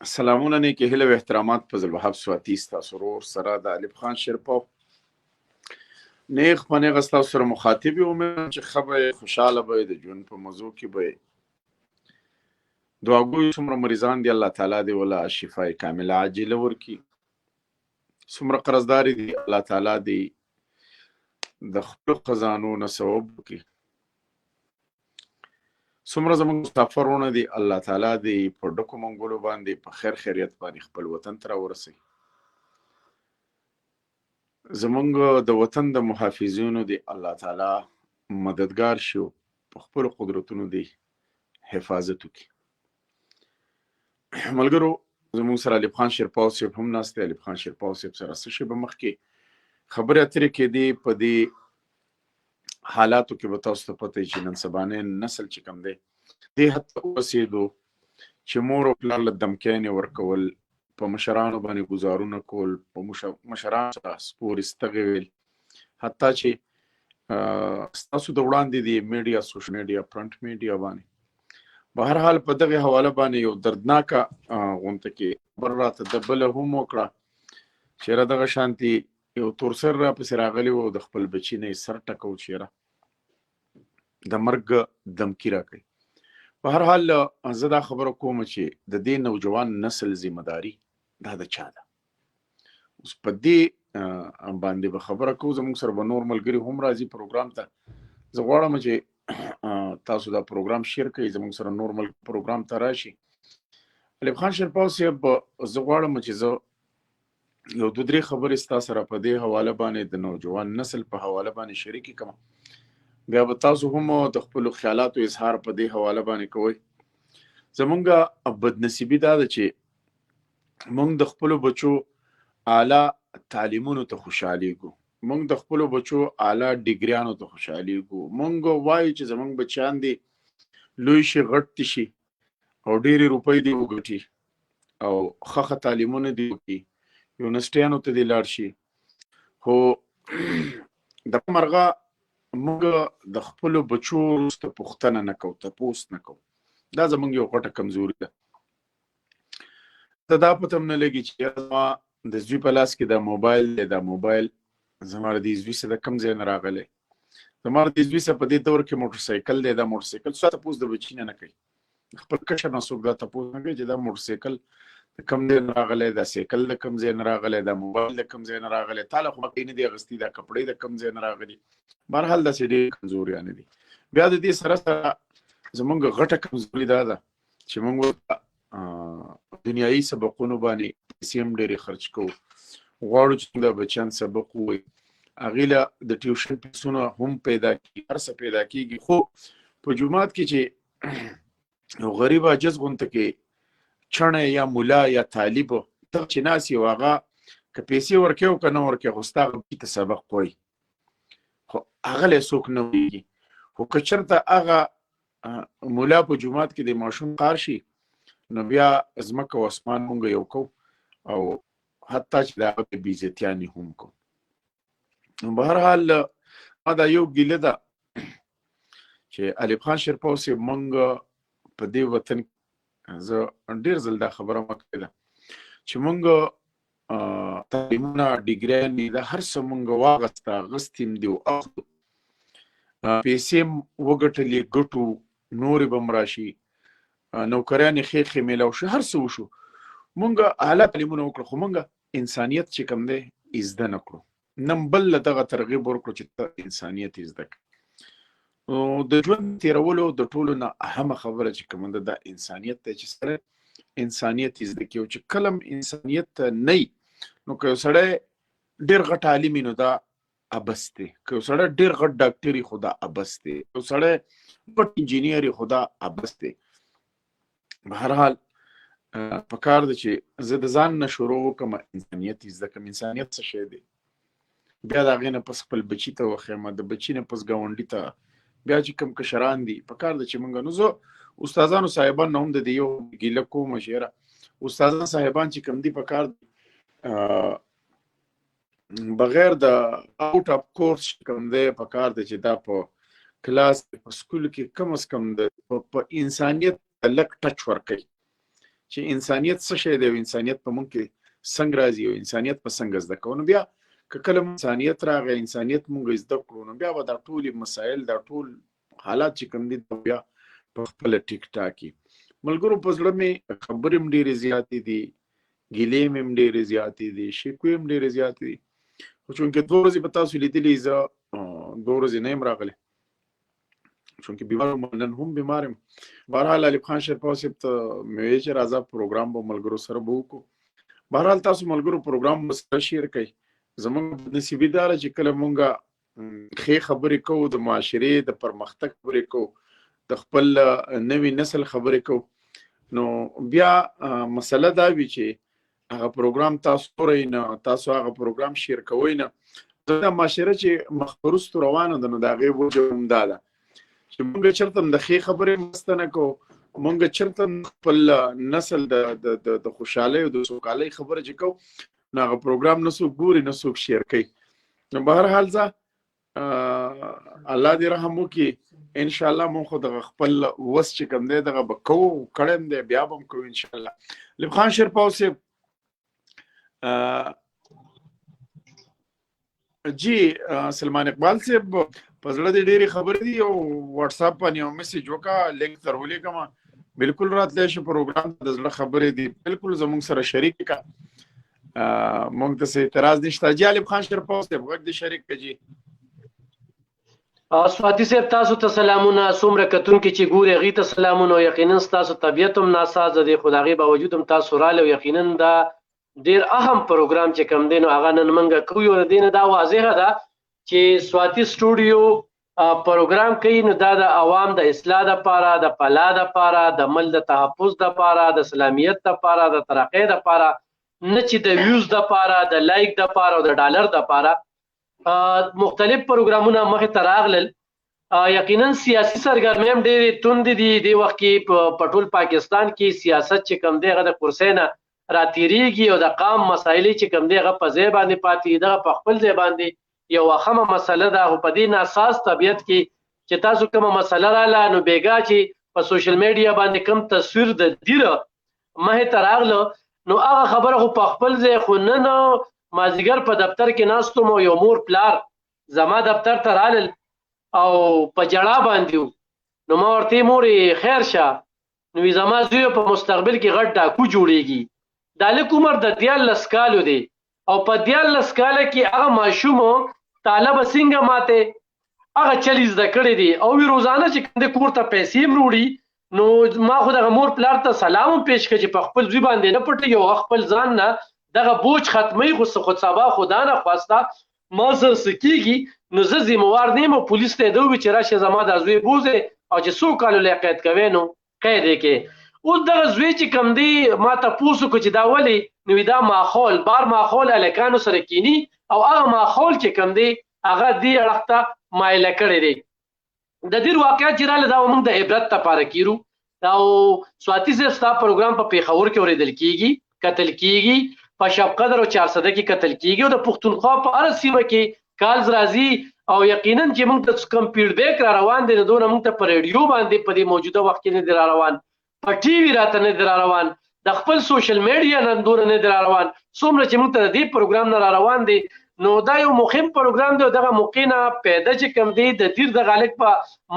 سلامونه نیکې هیله او احترامات په زلوهب سواتي ستاسو ورور سره د الف خان شیرپو نیغ په نیغه ستاسو سره مخاطب یم چې ښه به خوشحاله به د ژوند په موضوع کې به دعاګوی څومره مریضان دي الله تعالی دې ولا شفای کامله عاجله ورکړي څومره قرضداري دي الله تعالی دې د خپلو خزانو نه ثواب وکړي څومره زموږ مسافرونه دي الله تعالی دې په ډکو منګولو باندې په خیر خیریت باندې خپل وطن ته راورسوي زمونږ د وطن د محافظینو دی الله تعالی مددگار شو په خپل قدرتونو دی حفاظت وکړي ملګرو زموږ سره الف خان شیرپو صاحب هم ناسته الف خان شیرپو صاحب سره څه شی به مخکې خبرې اترې کې دی په دې حالاتو کې به تاسو ته پته چې نن سبانه نسل چې کم دی دې حد ته ورسېدو چې مور او پلار له دمکیانې ورکول په مشرانو باندې گزارونه کول په مشرانو سره سپورې ستغې ویل حتی چې ستاسو د وړاندې دی میډیا سوشل میډیا پرنټ میډیا باندې په هر حال په دغه حواله باندې یو دردناکه غونډه کې خبر راته د بله هم وکړه چېرې دغه شانتي یو تورسر راپسې راغلی و د خپل بچي نه یې سر ټکو چېرې د مرګ دمکي راکوي په هر حال زه دا خبره کوم چې د دې نوجوان نسل ذمہ داري دا د چا ده اوس په دې باندې به خبره کوو زموږ سره به نور ملګري هم راځي پروګرام ته زه غواړم چې تاسو دا پروګرام شیر کړئ زموږ سره نور ملګري پروګرام ته راشي الف خان شیرپو صاحب زه غواړم چې زه یو دوه درې خبرې ستا سره په دې حواله باندې د نوجوان نسل په حواله باندې شریکې کړم بیا به تاسو هم د خپلو خیالاتو اظهار په دې حواله باندې کوئ زمونږ بدنصیبي دا ده چې مونږ د خپلو بچو اعلی تعلیمونو ته خوشحالیږو مونږ د خپلو بچو اعلی ډیګریانو ته خوشحالیږو مونږ وایو چې زمونږ بچیان دي لوی شي غټ شي او ډېرې روپۍ دي وګټي او ښه تعلیمونه دي وکړي یونیورسټیانو ته دې لاړ شي خو د مرغه موږ د خپلو بچو وروسته پوښتنه نه کوو تپوس نه کوو دا زموږ یو غټه کمزوري ده ته دا پته هم نه لګي چې زما د زوی په لاس کې دا موبایل دی دا موبایل زما د زوی څه د کوم ځای نه راغلی زما د زوی څه په دې دور کې موټرسایکل دی دا موټرسایکل څه تپوس د بچي نه کوي خپل کشر نه څوک دا تپوس نه کوي چې دا موټرسایکل د کوم ځای نه راغلی دا سایکل د کوم ځای نه راغلی دا موبایل د کوم ځای نه راغلی تا له خو مکۍ نه دي اخیستي دا کپړې د کوم ځای نه راغلي بهرحال داسې ډېرې کمزوریانې دي بیا د دې سره سره زموږ غټه کمزوري دا ده چې موږ دنیایي سبقونو باندې پیسې هم ډېرې خرچ کوو غواړو چې د بچیان سبق ووایي هغې له د ټیوشن پیسونه هم پیدا کېږي هر څه پیدا کېږي خو په جومات کې چې یو غریب عاجز غونته کې چڼه یا مولا یا طالب ته چې ناست یو هغه که پیسې ورکوي او که نه ورکوي خو ستا هغه ته سبق وایي خو هغه له څوک نه ویږي خو که چېرته هغه مولا په جومات کې د ماشوم قار شي نو بیا ځمکه او اسمان مونږ یو کوو او حتی چې د هغه بې عزتیانې هم کوو نو به هر حال ما دا یو ګیله ده چې الف خان شیرپو صاحب مونږ په دې وطن زه ډېر ځل دا خبره مه کړې ده چې مونږ تعلیمونه ډیګریانې دا هر څه مونږ واغسته اخیستي هم دي او اخلو پیسې هم وګټلې ګټو نورې به هم راشي نوکریانې ښې ښې میلاو شو هر څه وشو مونږ اعلی تعلیمونه وکړو خو مونږ انسانیت چې کوم دی زده نه کړو نن بل له دغه ترغیب ورکړو چې ته انسانیت زده کړې د ژوند تیرولو د ټولو نه اهمه خبره چې کومه ده دا انسانیت دی چې سره انسانیت زده کړي او چې کله انسانیت نه وي نو که یو سړی ډېر غټ عالم وي نو دا ابس دی که یو سړی ډېر غټ ډاکټر وي خو دا ابس دی یو سړی غټ انجینیر وي خو دا ابس دی به هر حال پکار ده چې زه د ځان نه شروع وکړم انسانیت زده کړم انسانیت څه شی دی بیا د هغې نه پس خپل بچي ته وښیم د بچي نه پس ګاونډي ته بیا چې کوم کشران دي پکار ده چې موږ نو زه استادانو صاحبان نه هم د دې یو ګیله کوم چېره استادان صاحبان چې کوم دي پکار دي بغیر د آوټ اف کورس کوم دی پکار دی چې دا په کلاس په سکول کې کم از کم د په انسانیت لږ ټچ ورکوي چې انسانیت څه شی دی او انسانیت په مونږ کې څنګه راځي او انسانیت په څنګه زده کوو. نو بیا که کله انسانیت راغی، انسانیت مونږ زده کړو، نو بیا به دا ټول مسایل، دا ټول حالات چې کوم دي بیا په خپل ټیک ټاکي. ملګرو په زړه مې خبرې هم ډېرې زیاتې دي، ګیلې مې هم ډېرې زیاتې دي، شکوې هم ډېرې زیاتې دي. خو چونکې 2 ورځې به تاسو لیدلي، زه 2 ورځې نه یم راغلی چونکې بیمار وم، نن هم بیمار یم. بهرحال ایوب خان شیرپا صاحب ته مې ویل چې راځه پروګرام به ملګرو سره به وکړو. بهرحال تاسو ملګرو پروګرام به سره شیر کوئ. زموږ نصیبي دا ده چې کله مونږ ښې خبرې کوو، د معاشرې د پرمختګ خبرې کوو، د خپل نوي نسل خبرې کوو، نو بیا مسله دا وي چې هغه پروګرام تاسو ګورئ نه، تاسو هغه پروګرام شیر کوئ نه. دا معاشره چې مخ په وروستو روانه ده، نو د هغې وجه هم دا ده چې مونږ چېرته هم د ښې خبرې مسته نه کوو، مونږ چېرته هم خپل نسل د خوشحالۍ او د سوکالۍ خبره چې کوو، نو هغه پروګرام نه څوک ګوري نه څوک شیر کوي. نو بهرحال زه الله دې رحم وکړي، انشاءالله مونږ خو دغه خپل وس چې کوم دی دغه به کوو، کړی هم دی، بیا به هم کوو انشاءالله. ایوب خان شیرپا صاحب جی سلمان اقبال صاحب په زړه دې ډېرې خبرې دي او واټس اپ باندې یو میسج وکړه، لینک در ولیکم، بالکل راتلی شي پروګرام ته، د زړه خبرې دي بالکل زموږ سره شریک کړه، مونږ ته څه اعتراض نشته. جی ایوب خان شیرپا صاحب غږ دې شریک کړه. جی سواتي صاحب تاسو ته سلامونه، څومره کتونکي چې ګوري هغې ته سلامونه. یقینا ستاسو طبیعت هم ناسازه دی، خو د هغې باوجود هم تاسو راغلئ. یقینا دا ډېر اهم پروګرام چې کوم دی نو هغه نن موږ کوو. د دې نه دا واضحه ده چې سواتي سټوډیو پروګرام کوي، نو دا د عوام د اصلاح دپاره، د فلاح دپاره، د ملک د تحفظ دپاره، د سلامیت دپاره، د ترقۍ دپاره، نه چې د ویوز دپاره، د لایک دپاره او د ډالر دپاره. مختلف پروګرامونه مخې ته راغلل. یقینا سیاسي سرګرمۍ هم ډېرې توندې دي دې وخت کې په ټول پاکستان کې. سیاست چې کوم دی هغه د کرسۍ نه راتېرېږي او د قام مسایلې چې کوم دی هغه په ځای باندې پاتې، دغه په خپل ځای باندې یو اهمه مسله ده. خو په دې ناساز طبیعت کې چې تاسو کومه مسله راغله، نو بېګا چې په سوشل میډیا باندې کوم تصویر د دیره مخې ته راغله، نو هغه خبره خو په خپل ځای. خو نن مازدیګر په دفتر کې ناست وم او یو مور پلار زما دفتر ته رالل او په ژړا باندې و. نو ما ورته مورې خیر شه، نو زما زوی په مستقبل کې غټ ډاکو جوړېږي. دا لږ عمر د 14 کالو دی او په 14 کاله کې هغه ماشوم طالب څنګه ماته هغه چل زده کړی دی او روزانه چې کوم د کور ته پیسې هم وروړي. نو ما خو دغه مور پلار ته سلام هم پیش کړ چې په خپل زوی باندې نه پټوي او خپل ځان نه دغه بوج ختموي. خو سبا خدا نه خواسته ما سره څه کېږي، نو زه ذمهوار نه یم او پولیس ته یې ده وویل چې راشه زما دا زوی بوځئ او چې څو کالو له قید کوی نو قید یې کړې. اوس دغه زوی چې کوم دی ما تپوس وکړو چې دا ولې، نو دا ماحول بار ماحول هلکانو سره کینی او هغه ماحول چې کوم دی هغه دې اړخ ته مایله کړی دی. د دې واقعیت چې راغله دا موږ د عبرت لپاره کیرو. او سواتي صاحب ستا پروګرام په پیښور کې اورېدل کېږي، کتل کېږي، په شب قدر او 400 کې کتل کېږي او د پښتونخوا په هره سیمه کې کالز راځي. او یقینا چې موږ ته کوم فیډبیک را روان دی، نو دونه موږ ته په ریډیو باندې په دې موجوده وخت کې نه دی را روان، په ټي وي راته نه دی را روان، د خپل سوشل میډیا نه دونه نه دی را روان. څومره چې موږ ته د دې پروګرام نه را روان دی، نو دا یو مهم پروګرام دی. دغه موقع نه پیدا چې کوم دی د دیر د غالک په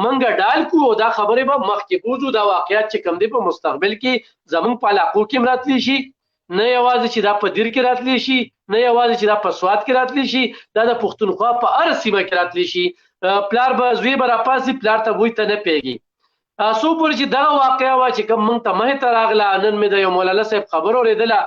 منګه ډال کو او دا خبرې به مخکې بوځو. دا واقعیت چې کوم دی په مستقبل کې زموږ په علاقو کې هم راتلی شي، نه یوازې چې دا په دیر کې راتلی شي، نه یوازې چې دا په سوات کې راتلی شي، دا د پښتونخوا په هره سیمه کې راتلی شي. پلار به زوی به راپاسي، پلار ته بوی ته نه پیږي. څو پورې چې دغه واقعه وه چې کوم موږ ته مخې ته راغله، نن مې د یو مولانا صاحب خبر اورېدله،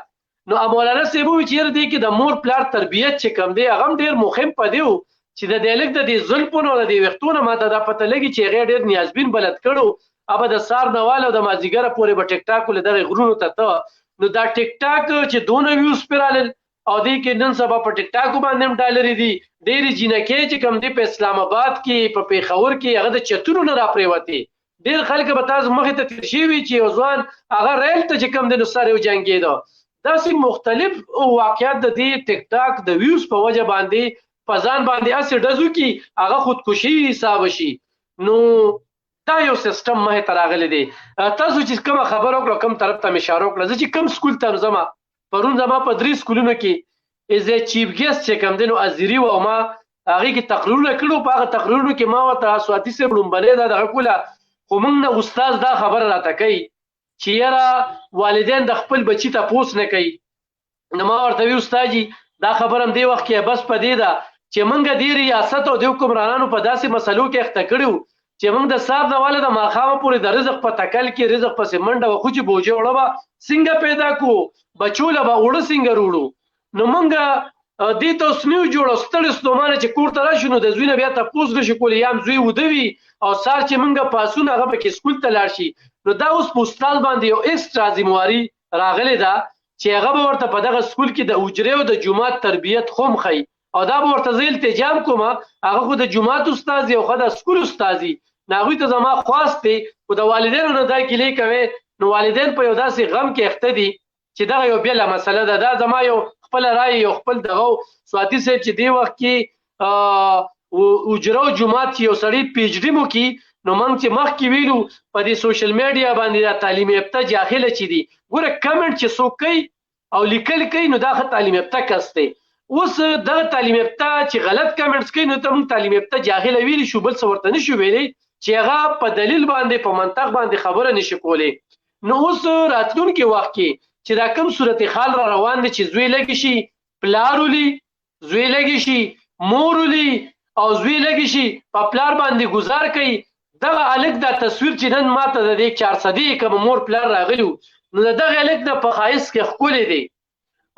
نو مولانا صاحب وویل چې یاره دې کې د مور پلار تربیت چې کوم دی هغه هم ډېر مهم په دی و چې د دې لږ د دې زلفونو او د دې ویښتونه ما ته دا پته لګي چې هغې ډېر نیازبین بلد کړو. ابه د سار نه واله او د مازدیګره پورې به ټیک ټاک له دغې غرونو ته نو دا ټیک ټاک چې دونه ویوز پرې رالل او دې کې نن سبا په ټیک ټاکو باندې هم ډالرې دي. ډېرې جینکې چې کوم دی په اسلام آباد کې په پېښور کې هغه د چتونو نه راپرېوتې. ډېر خلک به تاسو مخې ته تېر شوي چې یو ځوان هغه ریل ته چې کوم دی نو سر یې وجنګېده. داسې مختلف واقعیت د دې ټیک ټاک د ویوز په وجه باندې په ځان باندې هسې ډز وکړي هغه خودکشي حساب شي. نو دا یو سیستم مه ته راغلی دی. تاسو چې کومه خبره وکړه کوم طرف ته مې اشاره وکړه، زه چې کوم سکول ته ځم پرون زما په 3 سکولونو کې از چیف ګیسټ چې کوم دی نو ازيري و ما هغه کې تقریرونه کړو. په هغه تقریرونو کې ما ورته سواتي صاحب لومبلې دا دغه کوله خو موږ نه استاد دا خبره راته کوي چې یاره والدین د خپل بچی ته پوس نه کوي. نو ما ورته وی استاد جی دا خبره هم دی وخت کې بس په دې ده چې موږ د ریاست او د حکمرانانو په داسې مسلو کې اخته کړو چې موږ د صاحب نه والده ماخامه پورې د رزق په تکل کې رزق په سیمنډه و خو چې بوجه وړه به څنګه پیدا کو بچوله به وړه څنګه وروړو. نو موږ دې ته اوس نو جوړو ستړي ستومانه چې کور ته راشو نو د زوی نه بیا تپوس نشو کولی یم زوی ودوي او سار چې موږ پاسونه هغه پکې سکول ته لاړ شي. نو دا اوس په استاد باندې یو ایکسټرا ذمہواري راغلی ده چې هغه به ورته په دغه سکول کې د اجرې او د جماعت تربیت خوم خي او دا به ورته زه التجام کوم هغه خو د جماعت استاد دی او خو د سکول استاد دی. ناغوی ته زما خواست دی او د والدینو نه دا ګیلې کوي نو والدین په یو داسې غم کې اخته دي چې دغه یو بیله مسله ده. دا زما یو خپل رائے یو خپل دغه سواتي صاحب چې دی وخت کې اجرا او جماعت یو سړی پی ایچ ډی مو کې نو موږ چې مخکې ویلو په دې سوشل میډیا باندې د تعلیم یافته جاهل چې دي ګوره کمنټ چې څوک کوي او لیکل کوي نو دا ښه تعلیم یافته کس دی. اوس دغه تعلیم یافته چې غلط کمنټس کوي نو ته موږ تعلیم یافته جاهل ویلی شو بل څه ورته نشو ویلی چې هغه په دلیل باندې په منطق باندې خبره نشي کولی. نو اوس راتلونکي وخت کې چې دا کوم صورتحال را روان دی چې زوی لګي شي پلار ولي زوی لګي شي مور ولي او زوی لګي شي په پلار باندې گزار کوي. دغه الګ دا تصویر چې نن ماته د 400 کوم مور پلار راغلو نو دغه الګ د پخایس کې خولې دی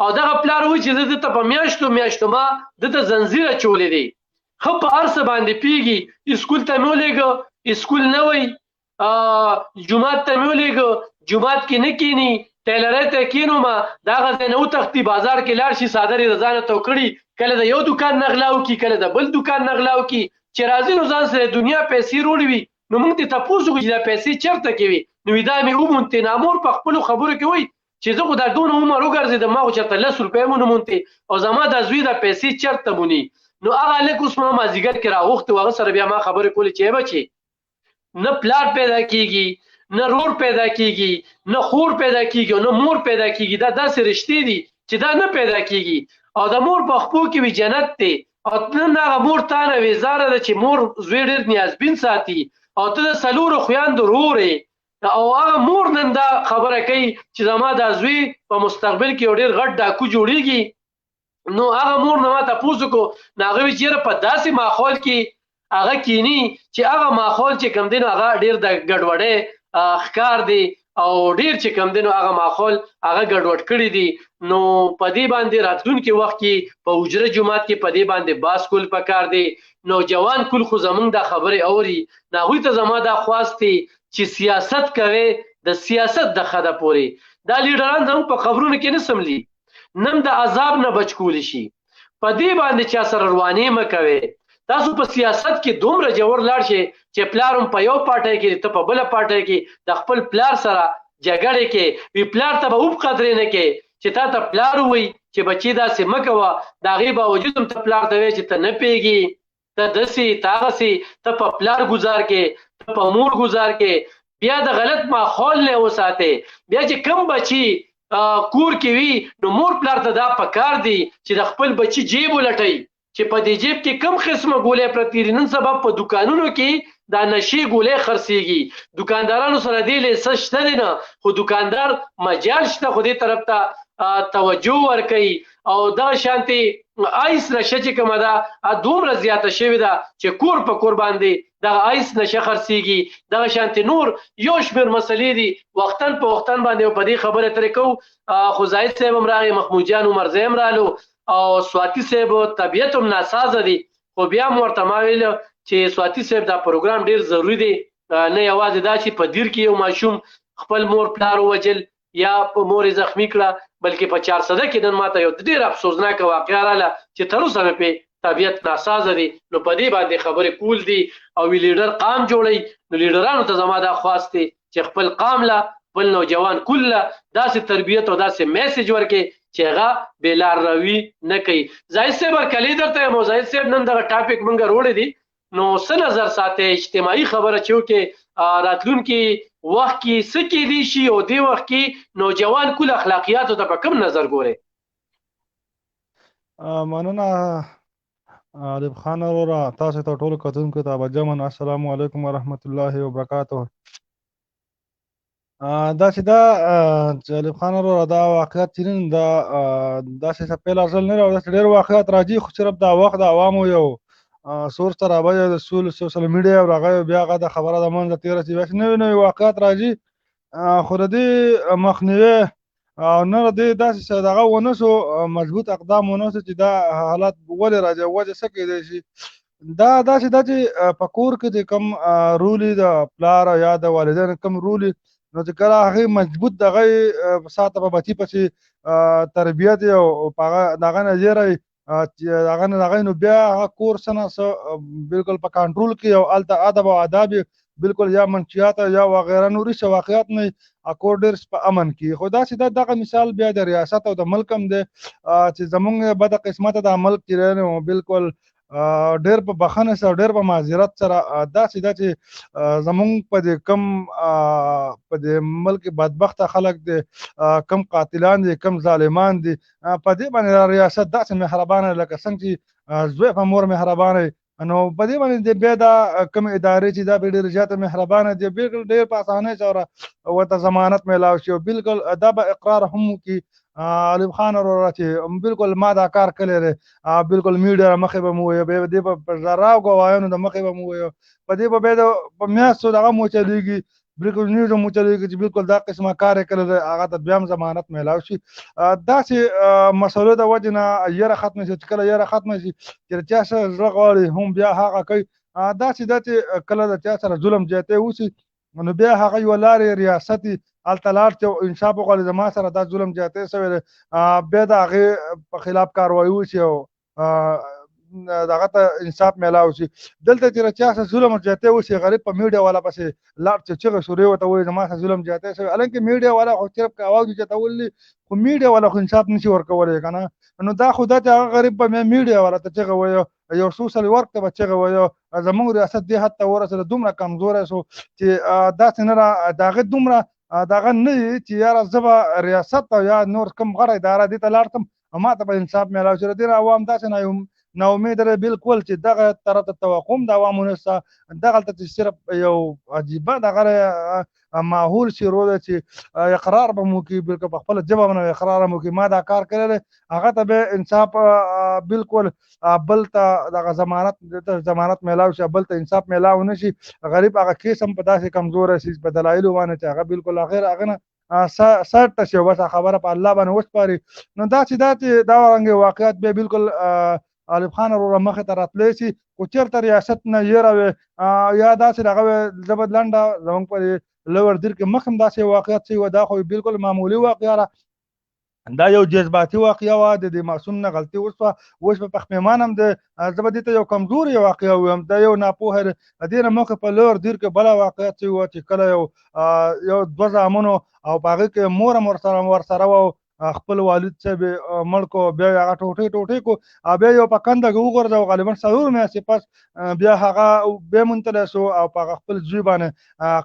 او دغه پلار وایي چې د ته په میاشتو ما د ته زنجیر چولې دی خو په ارسه باندې پیږي اسکول ته مې ولېږه اسکول نه وای جمعات ته مې ولېږه جمعات کې نه کینی ټیلرۍ ته کینو ما دا غزه نه وتختی بازار کې لاړ شي صادرې رضانه توکړي کله د یو دکان نغلاو کی کله د بل دکان نغلاو کی چې راځي نو ځان سره دنیا پیسې وروړي وي نو موږ ته تاسو چې دا پیسې چیرته کوي نو دا مې ومونته نامور په خپل خبرو کې وای چې زه خو دا دونه عمر وګرځیدم ما خو چېرته 10 روپۍ مونږ مونته او زما د زوی د پیسې چیرته مونی نو هغه لکه اوس ما مازیګر کې راغوخته هغه سره بیا ما خبرې کولې چې بچي نه پلار پیدا کیږي نه رور پیدا کیږي نه خور پیدا کیږي نه مور پیدا کیږي دا داسې رشتې دي چې دا نه پیدا کیږي او د مور په خپو کې وی جنت دی او نن هغه مور تانه وزاره ده چې مور زوی ډېر نیازبین ساتي او ته د سلورو خویندو رورې او هغه مور نن دا خبره کوي چې زما د زوی په مستقبل کې ډېر غټ ډاکو جوړیږي نو هغه مور نه ما تاسو کو ناغوي چیرې په داسې ماحول کې هغه کینی چې هغه ماحول چې کم دین هغه ډېر د ګډوډۍ ښکار دی او ډېر چې کم دین هغه ماحول هغه ګډوډ کړی دی نو په دې باندې راتلونکي وخت کې په اجره جماعت کې په دې باندې باس کول پکار دی نوجوان کل خو زمونږ دا خبرې اوري ناغوی ته زما دا خواستي چې سیاست کوي د سیاست د خده پوري دا لیډران زموږ په خبرونو کې نه سملی نن د عذاب نه بچ کول شي په دې باندې چا سره رواني مکوي تاسو په سیاست کې دومره جوړ لاړ شي چې پلارم په یو پارټي کې ته په بل پارټي کې د خپل پلار سره جګړه کې وی پلار ته به وب قدرې نه کې چې تا ته پلار وي چې بچی دا سم کوه دا غي باوجود ته پلار ته وي چې ته نه پیږي ته دسي تاغسي ته په پلار گزار کې ته په مور گزار کې بیا د غلط ماحول نه وساته بیا چې کم بچی کور کې وي نو مور پلار ته دا پکار دی چې د خپل بچی جیب ولټي چې په دې جیب کې کم قسمه ګولې پرتی نن سبب په دکانونو کې دا نشي ګولې خرڅيږي دکاندارانو سره دی له سشته نه خو دکاندار مجال شته خو دې طرف ته توجه ورکړي او دا شانتي آیس نشه چې کومه ده دومره زیاته شوې ده چې کور په کور باندې دا آیس نشه خرڅيږي دا شانتي نور یو شمیر مسلې دي وختن په وختن باندې په دې خبره ترې کو خو زاید صاحب هم راغی محمود جان عمر زیم رالو او سواتی صاحب طبیعت هم ناسازه دي خو بیا ورته ما ویل چې سواتی صاحب دا پروګرام ډیر ضروری دی نه یوازې دا چې په دیر کې یو ماشوم خپل مور پلار وجل یا په مور زخمی کړه بلکې په 400 کې نن ماته یو ډیر افسوسناک واقعا رااله چې تر اوسه په طبیعت ناسازه دي نو په دې باندې خبرې کول دي او لیډر قام جوړي نو لیډرانو ته زما دا خواسته چې خپل قام لا بل نوجوان کله داسې تربیت او داسې میسج ورکې چې هغه بلار روي نه کوي زاید صاحب کلی درته مو زاید صاحب نن دا ټاپک مونږ وروړی دي نو څه نظر ساته اجتماعي خبره چې راتلونکي وخت کې څه کېدی شي او دې وخت کې نوجوان کل اخلاقیاتو ته په کوم نظر ګورئ؟ مننه عارف خان وروره، تاسو ته ټولو کتونکو ته به جمعاً السلام علیکم ورحمت الله وبرکاته. دا چې دا چې عارف خان وروره دا واقعیت چې نن دا داسې څه پیل ځل نه راو، داسې ډېر واقعیت راځي، خو صرف دا وخت د عوامو یو سورس ته رابجه د سوشل میډیا او هغه بیا هغه د خبره د منځه تېره شي، بیا چې نوي نوي واقعیت راځي، خو د دې مخنیوی او نه د دې داسې څه دغه ونه شو، مضبوط اقدام ونه شو چې دا حالات ولې راځي، وجه څه کېدی شي. دا داسې ده چې په کور کې چې کوم رول د پلار یا د والدینو کوم رول نو چې کله هغې مضبوط دغه ساته په بچي پسې تربیت او په هغه دغه نه زیری چې هغه نه دغه نو بیا هغه کور څه نه څه بالکل په کنټرول کې او هلته ادب او آداب بالکل یا منشیات یا وغیره نوري څه واقعیات نه کور ډېر په امن کې. خو داسې دغه مثال بیا د ریاست او د ملک هم دی چې زمونږ بده قسمته دا ملک چې دی نو بالکل ډېر په بخښنه سره ډېر په معذرت سره داسې ده چې زمونږ په دې کم په دې ملک بدبخته خلک دي، کم قاتلان دي، کم ظالمان دي، په دې باندې ریاست داسې مهربانه لکه څنګه چې زوی په مور مهربانه نو په دې باندې بیا دا کوم ادارې چې دا به ډېرې زیاته مهربانه دي، بالکل ډېر په اسانۍ سره ورته ضمانت میلاو شي او بالکل دا به اقرار هم وکړي علي خان وروره چې بالکل ما دا کار کړی دی، بالکل میډیا مخې به مو ووایو، بیا دې په زراو ګوایانو د مخې به مو ووایو، په دې به بیا په میاشتو دغه مو چلېږي، بالکل نیوزو مو چلېږي چې بالکل دا قسمه کار یې کړی دی، هغه ته بیا هم ضمانت میلاو شي. داسې مسلو د وجې نه یره ختمه شي، چې کله یره ختمه شي چې د چا څه زړه غواړي هم بیا هغه کوي. داسې ده چې کله د چا سره ظلم زیاتی وشي نو بیا هغه یوه لارې ریاست هلته لاړ چې انصاف وغواړي زما سره دا ظلم زیاتی شوی دی، بیا د هغې په خلاف کاروایي وشي او دغه ته انصاف میلاو شي. دلته چې د چا څه ظلم زیاتی وشي غریب په میډیا والا پسې لاړ چې چغې شورې ورته ووایي زما څه ظلم زیاتی شوی، حالانکې میډیا والا خو صرف که اواز اوچتولی خو میډیا والا خو انصاف نشي ورکولی که نه، نو دا خو دا چې هغه غریب به میډیا والا ته چغې وایو، یو سوشل ورک ته به چغې وایو، زموږ ریاست دې حد ته ورسېده دومره کمزوری شو چې داسې نه د هغې دومره دغه نه وي چې یاره زه به ریاست او یا نور کوم غټه اداره دې ته لاړ شم او ما ته به انصاف میلاو شي. د دې نه عوام داسې ناامید دی بالکل چې دغه طرف ته توقع هم د عوامو نشته، دغلته چې صرف یو عجیبه دغه ماحول شروع دی چې اقرار به مو وکړي، بالکل په خپله ژبه باندې اقرار هم وکړي ما دا کار کړی دی، هغه ته به انصاف بالکل بل ته دغه ضمانت میلاو شي، بل ته انصاف میلاو نه شي، غریب هغه کیس هم په داسې کمزوری شي په دلایلو باندې چې هغه بالکل اخر هغه نه سر ته شي، بس خبره په الله باندې وسپاري. نو داسې دا چې دا رنګې واقعیت بیا بالکل علي خان وروره مخې ته راتلی شي، خو چېرته ریاست نه یېره وي یا داسې دغه وی زه به لنډه زموږ په لور دیر کې مخ هم داسې واقعیت شوي وه، دا خو بالکل معمولي واقعه ده، دا یو جذباتي واقعه وه، د دې معصوم نه غلطي وشوه، اوس په پښیمان هم دی، زه به دې ته یو کمزورې واقعه ووایم، دا یو ناپوهه دی. د دې نه مخکې په لور دیر کې بله واقعیت شوې وه چې کله یو دوه زامنو او په هغې کې مور هم ورسره وه، خپل والد صاحب مړ کو، بیا هغه ټوټې کو، بیا یو په کنده کې وغورځوه، غالبا څلور میاشتې پس بیا هغه بیا منتلی شو او په هغه خپل زوی باندې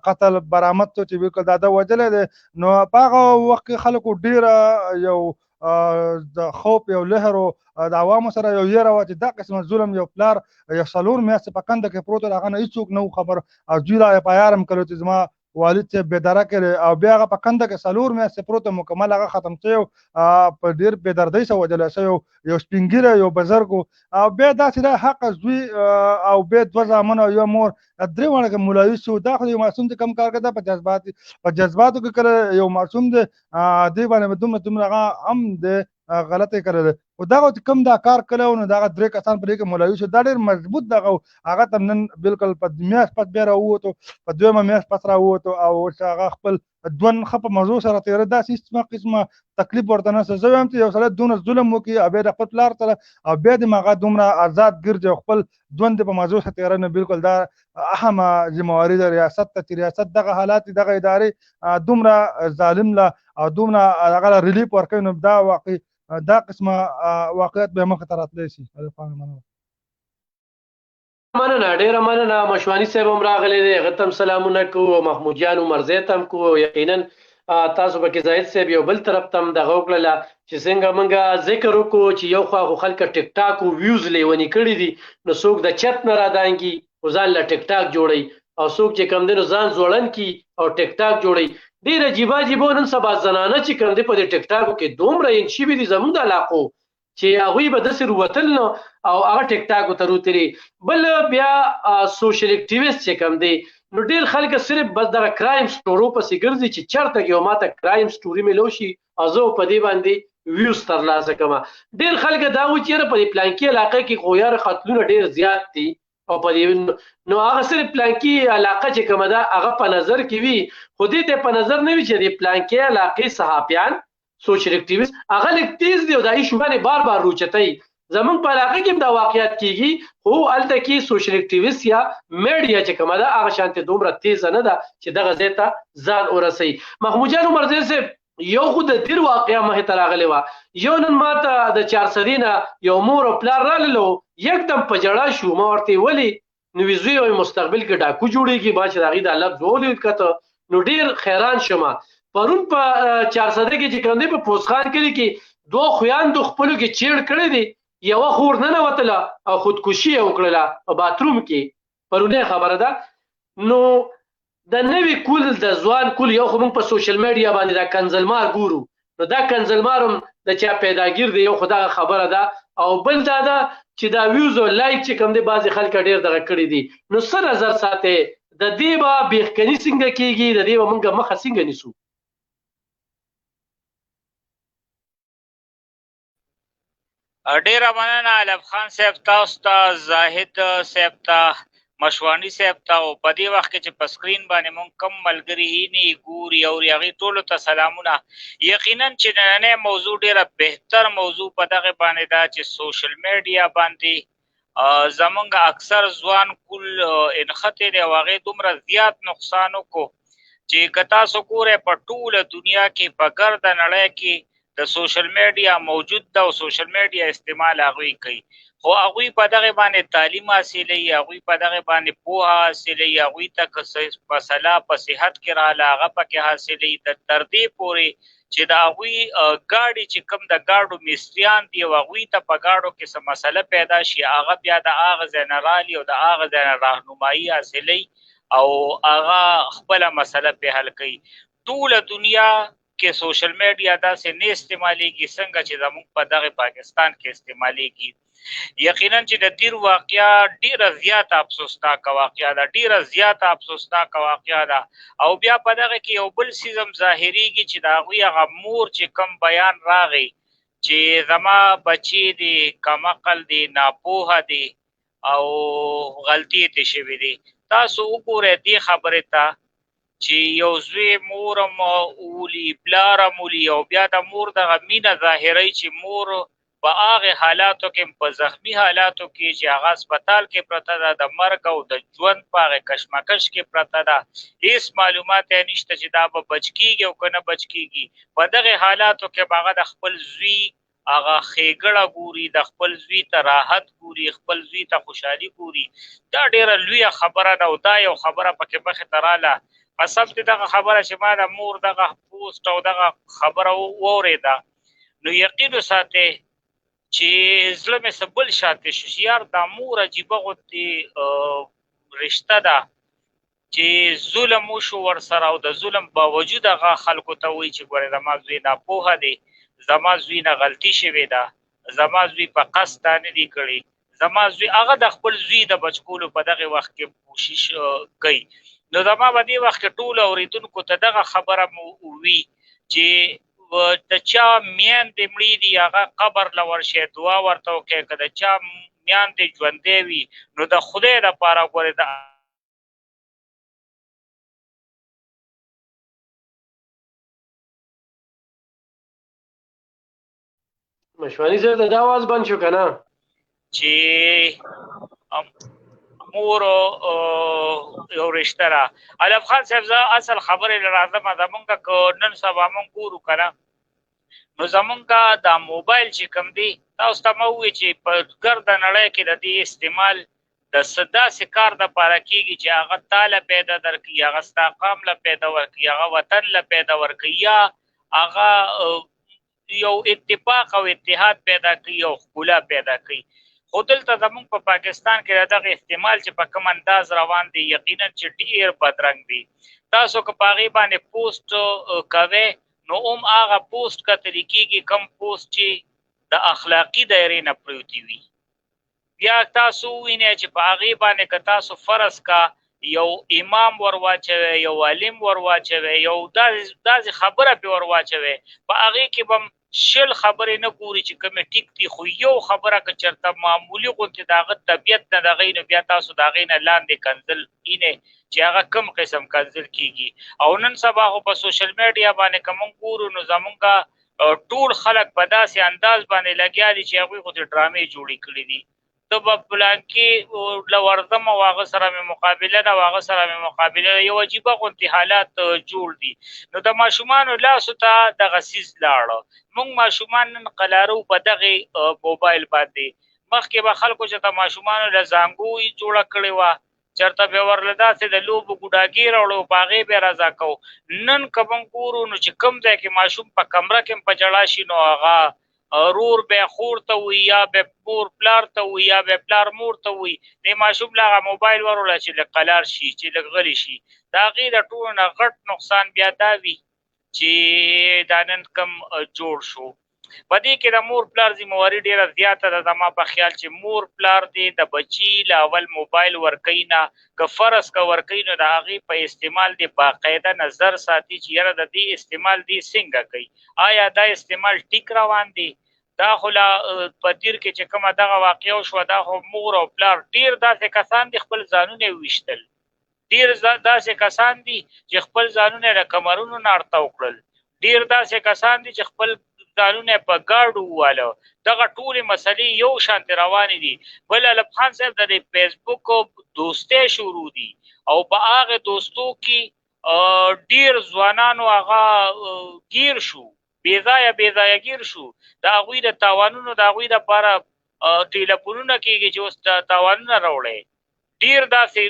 قتل برآمد شو چې بالکل دا ده وژلی دی. نو په هغه وخت کې خلکو ډېره یو د خوف یو لهر د عوامو سره یو یېره وه چې دا قسمه ظلم یو پلار یو څلور میاشتې په کنده کې پروت و، هغه نه هېڅوک نه و خبر او زوی لا یې په یار هم کړی چې زما والد صاحب بېدره کړی او بیا هغه په کنده کې څلور میاشتې پروت مکمل هغه ختم شوی په ډېر بېدردۍ سره وژلی شوی یو سپین ږیری یو بزرګ او بیا داسې ده حق زوی او بیا دوه زامن او یو مور درې واړه کې ملایوز شو. دا خو د یو معصوم چې کوم کار کوي دا په جذباتو کې کله یو معصوم دی دې باندې دومره هغه هم دی غلطی کړی دی، خو دغه چې کوم دا کار کړی و نو دغه درې کسان پرې کې ملایوز شو، دا ډېر مضبوط دغه هغه ته نن بالکل په میاشت پس بیا راووتو، په دویمه میاشت پس راووتو او اوس هغه خپل ژوند ښه په موضوع سره تېره، داسې هېڅ قسمه تکلیف ورته نشته. زه وایم چې یو سړی دونه ظلم وکړي او بیا د خپل پلار سره او بیا د هغه دومره آزاد ګرځي او خپل ژوند په موضوع سره تېره نه، بالکل دا اهمه ذمهواري د ریاست ته چې ریاست دغه حالات دغه ادارې دومره ظالم له او دومره هغه له ریلیف ورکوي نو دا واقعي دا قسمه واقعیت به مخې ته راتلی شي. مننه ډیره مننه مشوانی صاحب هم راغلی دی هغه ته هم سلامونه کوو محمود جان عمرزی ته هم کوو یقینا تاسو پکې زاهد صاحب یو بل طرف ته هم دغه وکړله چې څنګه موږ ذکر وکړو چې یو خوا خو خلک ټیک ټاک ویوز لیونی کړي دي نو څوک د چت نه رادانګي او ځان له ټیک ټاک جوړي او څوک چې کم دی نو ځان زوړن کی او ټیک ټاک جوړي ډیره عجیبه عجیبه نن سبا زنانه چې کم دی په دې ټیک ټاکو کې دومره ان شي دي زموږ د علاقو چې هغوی به داسې روتل نو او هغه ټیک ټاکو ته روتلي بل بیا سوشل اکټیویسټ چې کم دی نو ډیر خلک صرف بس دغه کرایم سټورو پسې ګرځي چې چرته کې ماته کرایم سټوري ملو شي او زه په دې باندې ویوز ترلاسه کوم ډیر خلک دا و چې په دې پلانکی علاقې کې خو یار قتلونه ډیر زیات دي او په دې نو هغه صرف پلانکی علاقه چې کومه ده هغه په نظر کې وي خو دې ته په نظر نه وي چې د پلانکی علاقې صحافیان سوشل اکټیویسټ هغه لیک تیز دی او دا ایشو باندې بار بار روچتای زمون په علاقه کې دا واقعیت کیږي خو الته کې سوشل اکټیویسټ یا میډیا چې کومه ده هغه شانته دومره تیز نه ده چې دغه ځای ته ځان ورسي محمود جان عمرزی صاحب یو خو د تیر واقعیا مه ته راغلی و یو نن ماته د 400 نه یو مور او پلار راللو یکدم په جړه شو ما ورته ولی نو ویزوی او مستقبل کې ډاکو جوړیږي با چې دغه د لفظ ولید کته نو ډیر خیران شمه پرون په 400 کې چې کوم دی په پوسخان کې کې دوه خویاندو خپلو کې چیړ کړی دی یو خور نه وتله او خودکشي وکړه په باتروم کې پرونه خبره ده نو د نوې کول د ځوان کول یو خو موږ په سوشل میډیا باندې دا کنزلمار ګورو نو دا کنزلمارم د چا پیداګیر دی یو خدای خبره ده او بل دا ده چې دا ویوز او لایک چې کوم دی بعضی خلک ډیر دغه کړی دي نو سر نظر ساته د دې با بیخکنی څنګه کیږي د دې موږ مخه څنګه نیسو ډیره مننه علم خان صاحب تاسو ته زاهد صاحب ته مشوانی صاحب ته او په دې وخت کې چې په سکرین باندې مونږ کم ملګري نه ګوري او هغې ټولو ته سلامونه یقینا چې نننۍ موضوع ډیره بهتر موضوع په دغه باندې ده چې سوشل میډیا باندې زمونږ اکثر ځوان کل انخطې دی او هغې دومره زیات نقصان وکړو چې که تاسو ګورئ په ټوله دنیا کې په ګرده نړۍ کې د سوشل میډیا موجود ده او سوشل میډیا استعمال هغوی کوي خو هغوی په دغه باندې تعلیم حاصلوي هغوی په دغه باندې پوهه حاصلوي هغوی ته که مسله په صحت کې راغله هغه پکې حاصلوي تر دې پورې چې د هغوی ګاډي چې کوم د ګاډو مستریان دي او هغوی ته په ګاډو کې څه مسله پیدا شي هغه بیا د هغه ځای نه رالي او د هغه ځای نه راهنمایي حاصلوي او هغه خپله مسله پې حل کوي ټوله دنیا کې سوشل میډیا داسې نه استعمالیږي څنګه چې زموږ په دغه پاکستان کې استعمالیږي یقینا چې د تیر واقعیا ډیره زیاته افسوسناکه واقعیا ده ډیره زیاته افسوسناکه واقعیا ده او بیا په دغه کې یو بل څیز هم ظاهریږي چې د هغوی هغه مور چې کم بیان راغی چې زما بچی دی کمعقل دی ناپوهه دی او غلطي یې شوې دی تاسو وګورئ دې خبرې ته چې یو زوی مورم اولی پلارم اولی او بیا د مور دغه مینه ظاهروي چې مور په هغې حالاتو کې په زخمی حالاتو کې چې هغه هسپتال کې پرته ده د مرګ او د ژوند په هغې کشمکش کې پرته ده هېڅ معلومات یې نشته چې دا به بچ کېږي او که نه بچ کېږي په دغې حالاتو کې به هغه د خپل زوی هغه ښېګړه ګوري د خپل زوی ته راحت ګوري خپل زوی ته خوشحالي ګوري دا ډېره لویه خبره ده او دا یو خبره پکې مخې ته راله قسم دې دغه خبره چې ما د مور دغه پوسټ او دغه خبره واورېده نو یقین وساتئ چې زړه مې څه بل شاته شو چې یار دا مور عجیبه غوندې رشته ده چې ظلم وشو ورسره او د ظلم باوجود هغه خلکو ته وایي چې ګورې زما زوی ناپوهه دی زما زوی نه غلطي شوې ده زما زوی په قصد دا نه دي کړي زما زوی هغه د خپل زوی د بچ کولو په دغه وخت کې کوشش کوي نو زما په دې وخت کې ټولو اورېدونکو ته دغه خبره مو وي چې د چا میندې مړې دي هغه قبر له ورشئ دعا ورته وکړئ که د چا میندې ژوندی وي نو د خدای دپاره ګورې د مشوانی صاحب د اواز بند شو که نه چې مور یو رشته ده علم خان صاحب زه اصل خبرې له راځمه زمونږ که نن سبا مونږ ګورو که نه نو زمونږ دا موبایل چې کوم دی تاسو ته مه ووایي چې په ګرده نړۍ کې د دې استعمال د داسې کار دپاره کېږي چې هغه تا له پیدا درکړي، هغه ستا قام له پیدا ورکړي، هغه وطن له پیدا ورکړي، یا هغه یو اتفاق او اتحاد پیدا کړي او ښکلا پیدا کړي. خو دلته زموږ په پاکستان کې د دغه احتمال چې په کوم انداز روان دی یقینا چې ډېر بدرنګ دی. تاسو که په هغې باندې پوسټ کوئ نو هم هغه پوسټ کتل کېږي کوم پوسټ چې د اخلاقي دایرې نه پروتې وي. بیا تاسو ووینئ چې په هغې باندې که تاسو فرض کا یو امام ورواچوي، یو عالم ورواچوي، یو داسې خبره پې ورواچوي، په هغې کې به شل خبرې نه ګوري چې کومې ټیک دي، خو یو خبره که چېرته معمولي غوندې د هغه طبیعت نه د هغې نو بیا تاسو د هغې نه لاندې کنځل وینئ چې هغه کوم قسم کنځل کېږي. او نن سبا خو په سوشل میډیا باندې که موږ ګورو نو زمونږ ټول خلک په داسې انداز باندې لګیا دي چې هغوی خو د ډرامې جوړې کړي دي. ته به پلانکې له ورځم او هغه سره مې مقابله ده او هغه سره مې مقابله ده، یو عجیبه غوندې حالات جوړ دي. نو د ماشومانو لاسو ته دغه څیز لاړه. موږ ماشومان نن قلارو په دغې موبایل باندې. مخکې به خلکو چې د ماشومانو له زانګو جوړه کړې وه، چېرته به یې ورله داسې د لوبو ګوډاګي راوړو په هغې به یې رضا کوو. نن که موږ ګورو نو چې کوم ځای کې ماشوم په کمره کې هم په ژړا شي نو هغه رور به خور ته وي، یا به مور پلار ته وي، یا به پلار مور ته وي. دې ماشوم له هغه موبایل وروړه چې لږ قلار شي، چې لږ غلی شي. د هغې د ټولو نه غټ نقصان بیا دا وي چې دا نن کوم جوړ شو. په دې کې د مور پلار ذمهواري ډېره زیاته ده. زما په خیال چې مور پلار دی د بچي له اول موبایل ورکوي نه، که فرض که ورکوي نو د هغې په استعمال دی باقاعده نظر ساتي چې یاره د دې استعمال دی څنګه کوي، آیا دا استعمال ټیک روان دی. دا خو لا په دیر کې چې کومه دغه واقعه وشوه، دا خو مور او پلار ډېر داسې کسان دي خپل ځانونه یې وویشتل، ډېر داسې کسان دي چې خپل ځانونه یې له کمرونو نه اړتاو کړل، ډېر داسې کسان دي چې خپل ځانونه په ګاډو وواله. دغه ټولې مسلې یو شانتې روانې دي. بل علب خان صاحب د فیسبوک دوستۍ شروع دي او په هغې دوستو کې ډېر ځوانانو هغه ګیر شو، بېځایه ګیر شو. د هغوی د تاوانونو د هغوی دپاره ټیلیفونونه کېږي چې اوس تاوانونه راوړی. ډېر داسې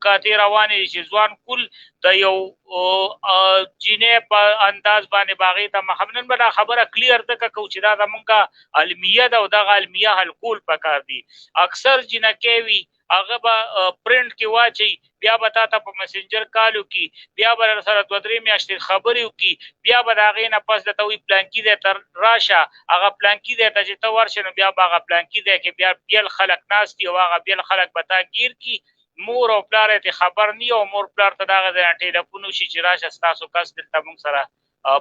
کاتې روانې دي چې ځوان کل د یو جینۍ په انداز باندې به هغې ته نن به دا خبره کلیر ځکه کوو چې دا زمونږ علمیه ده او دغه علمیه حل کول پکار دي. اکثر جینکۍ وي هغه به پرنټ کې واچوي، بیا به تا ته په مسنجر کال وکړي، بیا به سره 2-3 میاشتې خبرې وکړي، بیا به د هغې نه پس درته وایي پلانکي ځای ته راشه. هغه پلانکي ځای ته چې ته ورشې نو بیا به هغه پلانکي ځای کې بیا بیل خلک ناست دي او هغه بیل خلک به تا ګیر کړي. مور او پلار یې خبر نه او مور پلار ته د هغه ځای نه ټیلیفون وشي چې راشه ستاسو کس دلته موږ سره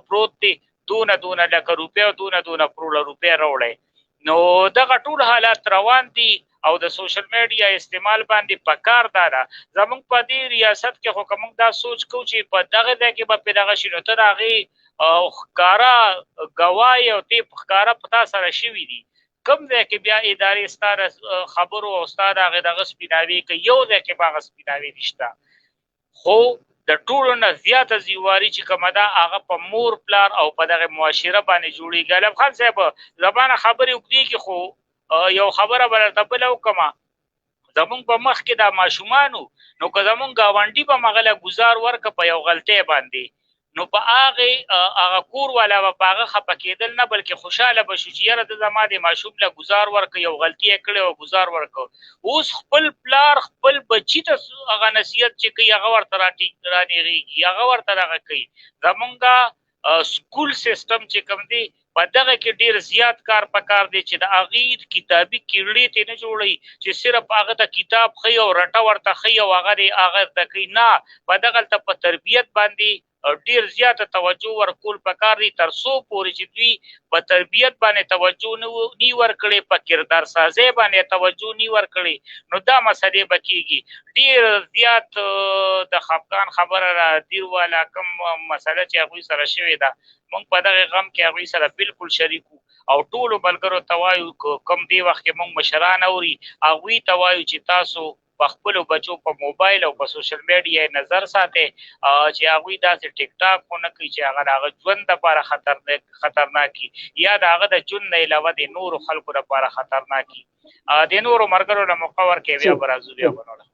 پروت دی، دونه لکه روپۍ او دونه کروړه روپۍ راوړی. نو دغه ټول حالات روان دي او د سوشل میډیا استعمال باندې پکار دا ده. زمونږ په دې ریاست کې خو که موږ دا سوچ کوو چې په دغه ځای کې به پرې دغه شي نو ته د هغې ښکاره ګواه او ته ښکاره په تا سره شوي دي. کوم ځای کې بیا ادارې ستا د خبرو او ستا د هغې دغه سپیناوي کوي، یو ځای کې به هغه سپیناوي نشته. خو د ټولو نه زیاته زیواري چې کومه ده هغه په مور پلار او په دغه معاشره باندې جوړېږي. علم خان صاحب زمانه خبرې اوږدېږي خو یو خبره به درته بله وکړمه. زمونږ په مخ کې دا ماشومانو نو که زمونږ ګاونډي به مغه له ګزار ورکړه په یو غلطۍ باندې نو په هغه کور والا به په هغه خفه کېدل نه بلکې خوشحاله به شو چې یاره ده زما د ماشوم له ګزار ورکړه، یو غلطي یې کړې او ګزار ورکړه. اوس خپل پلار خپل بچي ته هغه نصیحت چې کوي هغه ورته رانیغېږي، هغه ورته دغه کوي. زمونږ سکول سیسټم چې کوم دی په دغه کې ډېر زیات کار پکار دی چې د هغې کتابي کیړې ته نه جوړوي چې صرف هغه ته کتاب ښیي او رټه ورته ښیي او هغه زده کوي. نه، په دغلته په تربیت باندې ډېر زیاته توجه ورکول پکار دي تر څو پورې چې دوی په تربیت باندې توجه نی ورکړي، په کردار سازۍ باندې توجه نی ورکړي نو دا مسلې به کېږي. ډېر زیات د خفګان خبره را دیر والا کوم مسله چې هغوی سره شوې ده موږ په دغه غم کې هغوی سره بالکل شریک وو او ټولو ملګرو ته وایو کوم دې وخت کې موږ مشران اوري هغوی ته وایو چې تاسو په خپل بچو په موبایل او په سوشل میډیا نظر ساتي چې هغه داسې ټیک ټاک کو نه کوي چې هغه ژوند لپاره خطرناکي یا هغه د ژوند نه علاوه د نور خلکو لپاره خطرناکي د نور مرګرو له مقور کې بیا برازو بیا بنوله.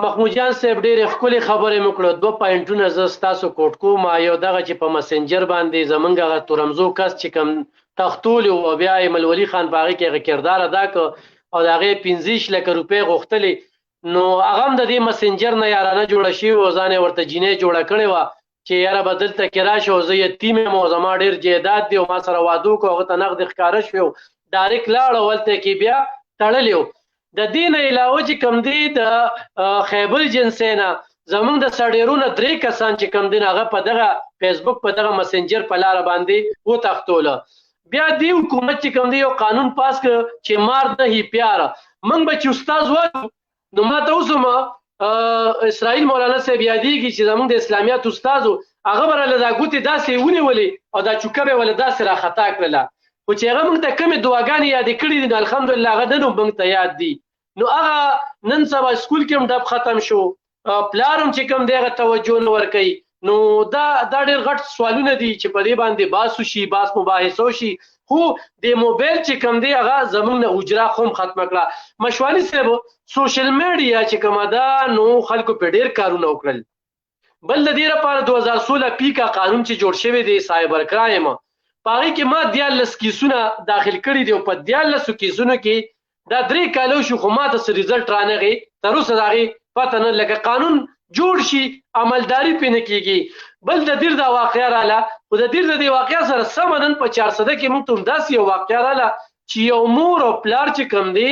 محمود جان صاحب ډېرې ښکلې خبرې مو کړو. 2 پوینټونه زه ستاسو کوټ کوم. یو دغه چې په مسنجر باندې زمونږ هغه تورمزو کس چې کوم تختول او بیا یې ملولي خان په هغې کې هغه کردار ادا کړ او د هغې 15 لکه روپۍ غوښتلې نو هغه هم د دې مسنجر نه یارانه جوړه شوې وه ځان یې ورته جینۍ جوړه کړې وه چې یاره به دلته کې راشه او زه یتیم یم او زما ډېر جایداد دی او ما سره واده وکړو هغه ته نغد ښکاره شوې ډایرکټ لاړه هلته کې بیا تړلې و. د دې نه علاوه چې کوم دی د خیبر جنسۍ نه زمونږ د سړیرونه 3 کسان چې کوم دی هغه په دغه فیسبوک په دغه مسنجر په لاره باندې وتښتوله. بیا دی حکومت چې کوم دی یو قانون پاس کړ چې مار نه هی پیاره. موږ به چې استاد وایو نو ما ته اوس هم اسرائیل مولانا صاحب یادېږي چې زمونږ د اسلامیات استاد و هغه به راله دا ګوتې داسې ونیولې او دا چوکه به یې ولې داسې راخطا کړله خو چې هغه موږ ته کومې دعاګانې یادې کړي دي نو الحمدلله هغه نن هم موږ ته یاد دي. نو هغه نن سبا سکول کې هم ډب ختم شو پلار هم چې کوم دی هغه توجه نه ورکوي. نو دا ډېر غټ سوالونه دي چې په دې باندې بحث وشي بحث مباحثه وشي خو د موبایل چې کوم دی هغه زموږ نه اجرا خو هم ختمه کړه. مشواني صاحب سوشل میډیا چې کومه ده نو خلکو په ډېر کارونه وکړل. بل د دې لپاره 2016 پیکا قانون چې جوړ شوی دی سایبر کرایم په هغې کې ما 14 کیسونه داخل کړي دي او په 14 کیسونو کې دا 3 کالو شو خو ما ته څه رزلټ رانغی تر اوسه د هغې پته نه لکه قانون جوړ شي عملداري پې نه کېږي. بل د دیر دا واقعه راله خو د دیر د دې واقعه سره سمه نن په 400 کې موږ ته همداسې یو واقعه راله چې یو مور او پلار چې کوم دی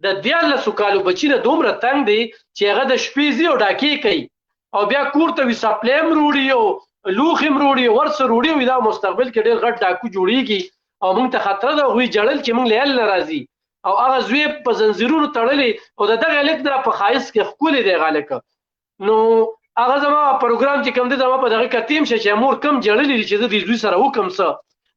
د 14 کالو بچي نه دومره تنګ دی چې هغه د شپې ځي او ډاکې کوي او بیا کور ته وي سپلی هم روړي او لوښې هم روړي ورڅه روړي وي دا مستقبل کې ډېر غټ ډاکو جوړېږي او موږ ته خطره ده هغوی جړل چې موږ له یل نه راځي او هغه زوی په زنځیرونو تړلی او د دغه هلک نه په ښایست کې ښکلی دی هغه هلک. نو هغه زما پروګرام چې کوم دی زما په دغه کتیم شه چې مور کم جړلی دي چې زه د زوی سره وکړم څه.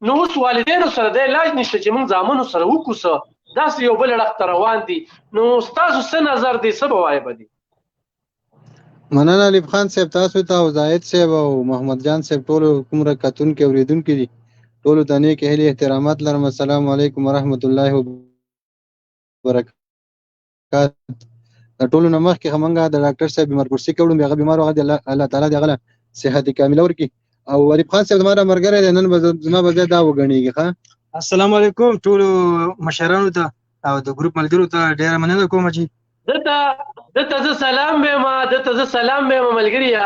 نو اوس والدینو سره د علاج نشته چې موږ زامنو سره وکړو څه داسې یو بل اړخ ته روان دي. نو ستاسو څه نظر دی څه به وایې به دي؟ مننه علیب خان صاحب تاسو ته او زاهد صاحب او محمد جان صاحب ټولو کوم کتونکي اورېدونکي دي ټولو ته نیک هیلې احترامات لرم. السلام علیکم ورحمت الله وبرکات. د ټولو نه مخکې همنګه د ډاکټر صاحب بیمار پرسي کوم هغه بیمار هغه الله تعالی دې هغه صحت کامله ورکړي او علیب خان صاحب زما مرګره دی نن زما به دا وګڼيږي. ښه السلام علیکم ټولو مشرانو ته او د ګروپ ملګرو ته ډیره مننه کوم چې دته زه سلام وایم ملګریا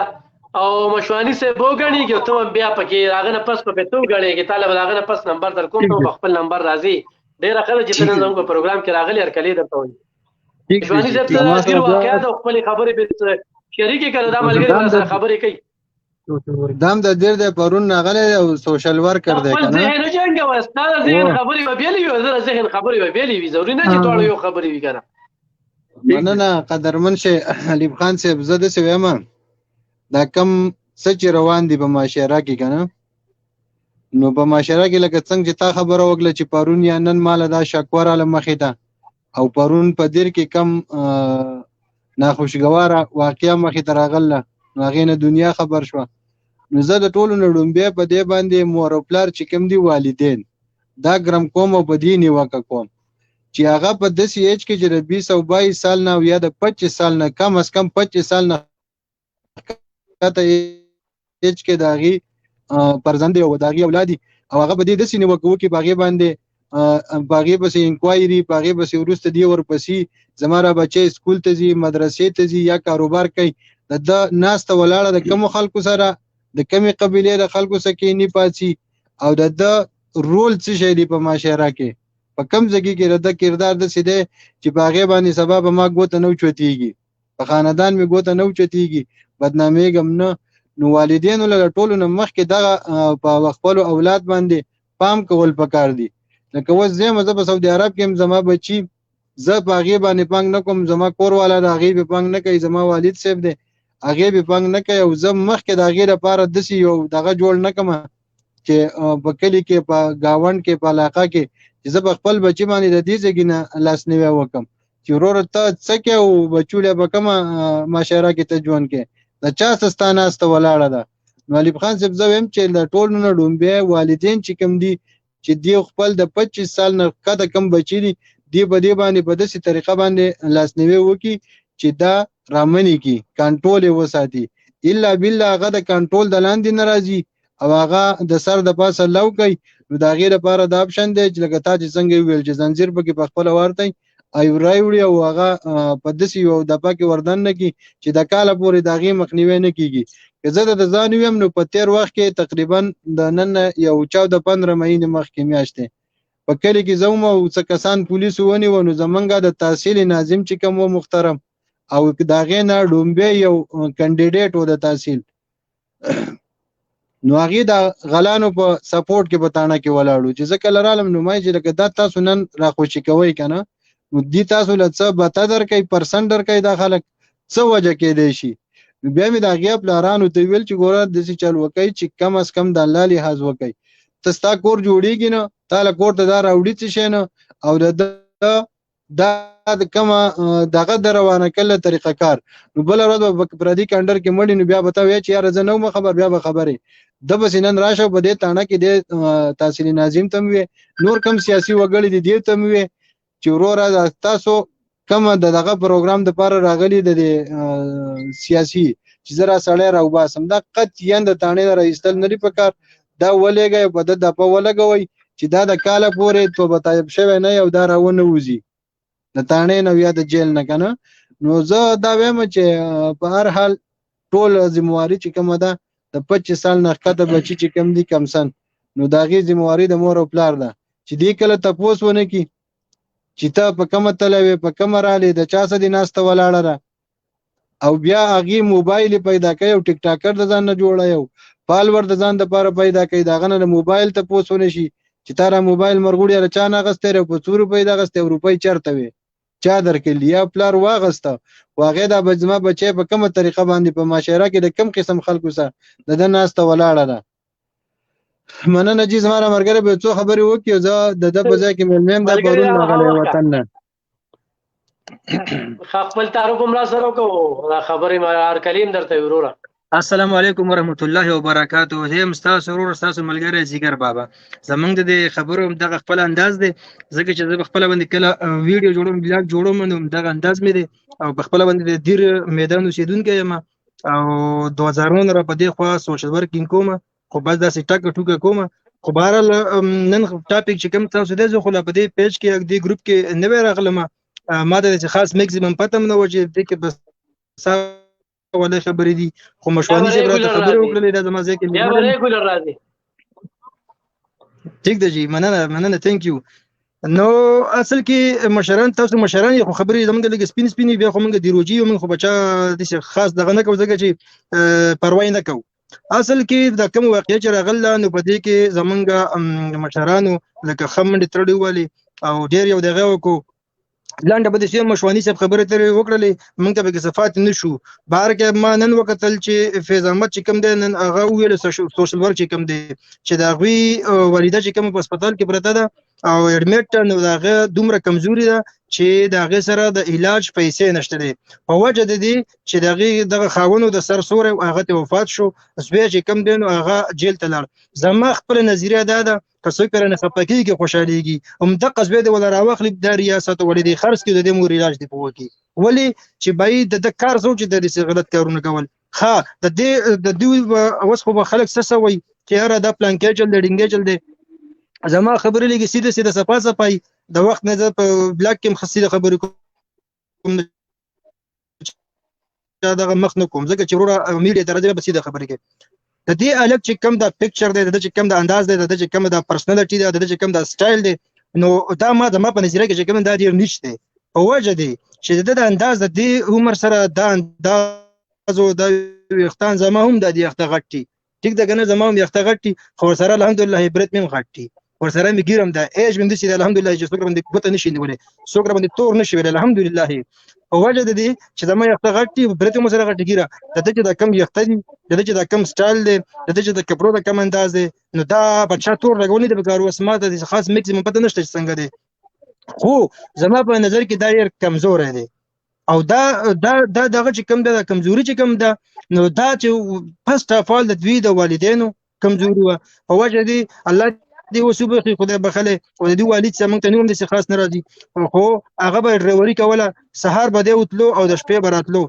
او مشوانی صاحب وګڼيږي او ته بیا پکې هغه نه پس په پتو غړېږي طالب هغه نه پس نمبر در کوم ته خپل نمبر راځي ډیره خلک چې نن زموږ په پروګرام کې راغلي هرکلی درته وایي. مشوانی صاحب ته ډیر واقعات او خپل خبرې به شریکې کړه دا ملګری سره خبرې کوي دام د ډیر د پرون نغله او سوشل ورکر دی کنه نه جنګ و استاد ذهن خبرې به بیلې وي زه ذهن خبرې به بیلې وي ضروري نه چې ټول یو خبرې وي کنه. مننه قدرمن شي علیب خان صاحب زه د سویما دا کم سچ روان دي په معاشره کې کنه نو په معاشره کې لکه څنګه چې تا خبره وکړه چې پرون یا نن مال دا شکوار علم مخې ته او پرون په دیر کې کم ناخوشګواره واقعیا مخې ته راغله نو هغې نه دنیا خبر شوه. نو زه د ټولو نه ډومبی په دې باندې مور او پلار چې کوم دي والدین دا ګرم کوم او په دې نیوکه کوم چې هغه په داسې ایج کې چې د 20 سال نه او یا د 25 سال نه کم از کم 25 سال نه کته ایج کې د هغې فرزند او د هغې اولاد او هغه په دې داسې نیوکه وکړي په هغې باندې په هغې پسې انکوایري په هغې پسې وروسته دې ورپسې زما را بچی سکول ته ځي مدرسې ته ځي یا کاروبار کوي د ده ناسته ولاړه د کومو خلکو سره د کمې قبیلې د خلکو سره کښېني پاڅي او د ده رول څه شی دی په معاشره کې په کم ځای کې د کردار داسې دی چې په هغې باندې سبا به ما ګوته نه اوچتېږي په خاندان مې ګوته نه اوچتېږي بدنامېږم نه. نو والدینو له ټولو نه مخکې دغه په خپلو اولاد باندې پام کول پکار دي. لکه اوس زه یم زه په سعودي عرب کې یم زما بچي زه په هغې باندې پانګ نه کوم زما کور والا د هغې به پانګ نه کوي زما والد صاحب دی هغې به پانګ نه کوي او زه مخکې د هغې لپاره داسې یو دغه جوړ نه کړم چې په کلي کې په ګاونډ کې په علاقه کې چې زه په خپل بچي باندې د دې ځای نه لاسنیوی وکړم چې وروره ته څه کې او بچولی به کومه معاشره کې ته ژوند کې د چا څه ستا ناسته ولاړه ده. نو ایوب خان صاحب زه وایم چې د ټول نه ډومبی والدین چې کوم دي چې دی خپل د 25 سال نه کده کم بچی دي دی په دې باندې په داسې طریقه باندې لاسنیوي وکړي چې دا رامنې کی کنټرول وساتي الا بالله هغه د کنټرول د لاندې ناراضي او هغه د سر د پاسه لو کوي. نو دا غیر لپاره د اپشن دی چې لکه تا چې څنګه ویل چې زنجیر پکې په خپل ورته ایو راوړي او هغه په دسی یو د پاکي وردن نه کی چې د کاله پورې داغي مخنیوي نه کیږي. که زه د ځان ویم نو په تیر وخت کې تقریبا د نن یو 14-15 مهینې مخکې میاشته په کلی کې زوم او څه کسان پولیسو ونیو نو زمونږه د تحصیل ناظم چې کوم محترم او داغه نه ډومبه یو کینډیډیټ و د تحصیل نو هغه د غلانو په سپورټ کې بتاڼه کې ولاړو چې ځکه لرالم نو مې چې لکه دا تاسو نن راخوشي کوي کنه نو دي تاسو له څه بتا در کوي پرسنټ در کوي دا خلک څه وجه کې دی شي. بیا مې دا غیاب لارانو ته ویل چې ګوره د څه چل وکي چې کم از کم د الله لحاظ وکي تستا کور جوړیږي نه تعالی کور ته دا راوړي څه شي نه او د کما دغه روانه کله طریقه کار نو بل ورځ په پردي کندر کې مړی نو بیا بتاوي چې یار زه نو خبر بیا به خبره د بس نن راشه په دې تانه کې د تحصیل ناظم تم وي نور کم سیاسي وګړي دي تم وي چې ورور تاسو کوم دغه پروګرام د پاره راغلي د سیاسي چې زرا سړی راو باسم دا قطعاً د تانه راځل نه لري پکار دا ولېږي په د په ولګوي چې دا د کاله پورې تو بتایب شوی نه یو دا راونه وځي د تانه نو یا د جیل نه کنه. نو زه دا وایم چې په هر حال ټول ذمہواری چې کومه ده د 25 سال نه کته بچی چې کم دي کم سن نو داغي ذمہواری د مور او پلار ده چې دی کله تپوس ونه کی چې ته په کومه تلوي په کومه رالي د چا سره د ناسته ولاړه ده او بیا هغه موبایل پیدا کوي او ټیک ټاکر د ځان نه جوړایو فالوور د ځان د لپاره پیدا کوي داغه نه موبایل ته پوسونه شي چې تاره موبایل مرغوړی رچانه غسته په 100 روپۍ د غسته روپۍ چرته وي چا درکې لیا پلار واغسته واغې دا بجما بچي په کومه طریقه باندې په معاشره کې د کم قسم خلکو سره د ناسته ولاړه ده. مننه جی زما مرګره به څو خبرې وکي زه د بځای کې ملمم د بارون غلې وطن نه خپل تعارف هم را سره وکړو دا خبرې ما هر کلیم درته وروره. السلام علیکم ورحمت الله وبرکاتہ. زه مستاسو سرور تاسو ملګری زیګر بابا زمونږ د خبرو دغه خپل انداز دی ځکه چې زه خپل باندې کله ویډیو جوړوم بلاګ جوړوم نو دغه انداز مې دی او خپل باندې د دیر میدان اوسیدونکو یم او 2009 را په دې خوا سوشل ورکینګ کوم خو بس داسې ټک ټوکه کوم خو بهرحال نن ټاپک چې کوم تاسو د خو په دې پیج کې د ګروپ کې نه راغلم ما د خاص میکسیمم پته مې نو چې د کې بس ولا خبرې دي خو مشوانی چې برته خبرې وکړلې د زما ځکه یا ریګولر راځي. ټیک ده جی مننه ثانک یو. نو اصل کې مشران تاسو مشران خو خبرې زمونږ لګ سپین بیا خو موږ دی روجي موږ خو بچا د خاص دغه نه کوو ځکه چې پروا نه کوو. اصل کې د کوم واقعي چې راغله نو په دې کې زمونږ مشرانو لکه خمنډ ترړی والی او ډیر یو دغه وکړو لاندې به د سیم مشوانی صاحب خبره ترې وکړلې موږ ته به صفات نشو بهر کې ما نن وکتل چې فیض احمد چې کوم دی نن هغه ویل سوشل ورک چې کوم دی چې دا غوي والده چې کوم په هسپتال کې پرته ده او اډمیټ نو داغه دومره کمزوري ده چې داغه سره د علاج پیسې نشته دي په وجه د دې چې دغه خاونو د سر سور او هغه ته وفات شو اسبه چې کم دین او هغه جیل ته لاړ. زما خپل نظریه ده کڅو کرنه خپکیږي خوشاليږي هم د قصبه د ولا راوخل د ریاست ولې خرڅ کې د مور علاج دی پوکي ولی چې باید د کار سوچ د دې غلط کارونه کول ها د دې اوس خو خلک سسوي چې را د پلان کې چل د ډینګ چل دی زما خبرې لګي سیده صفای د وخت نه په بلاک کې مخصصه خبرې کوم دا مخ نه کوم ځکه چې ورو میډیا درجه به سیده خبرې کوي د دې الګ چې کم دا پکچر دی د چې کم دا انداز دی د چې کم دا پرسنالټي دی د چې کم دا سټایل دی نو دا ما په نظر کې چې کم دا ډیر نشته په وجه دی چې د انداز د دې عمر سره دا انداز او د وختان زما هم د دې وخت غټي ټیک دا کنه زما هم وخت غټي خو سره الحمدلله عبرت مې غټي ورسره مې ګیرم دا ایج مې د سي الحمدلله چې څوک باندې ګوت نشي نیولې څوک باندې تور نشي ویل الحمدلله او وجه دې چې زما یو غټي برته مو سره غټي ګیره د دې د کم یخت دي د دې د کم سټایل دی د دې د کپرو د کم انداز دی نو دا بچا تور لګولې د کارو اسماته د خاص میکسیمم پته نشته څنګه دی خو زما په نظر کې دا ډېر کمزوری دی او دا دغه چې کوم ده کمزوري چې کوم ده نو دا چې فرست اف اول د دوی د والدینو کمزوري وه په وجه دی الله دې وسوبخي خدای بخله او د دې والد څخه موږ ته نوم داسې خاص نه راځي خو هغه به ډرایوري کوله سهار به دی وتلو او د شپې به راتلو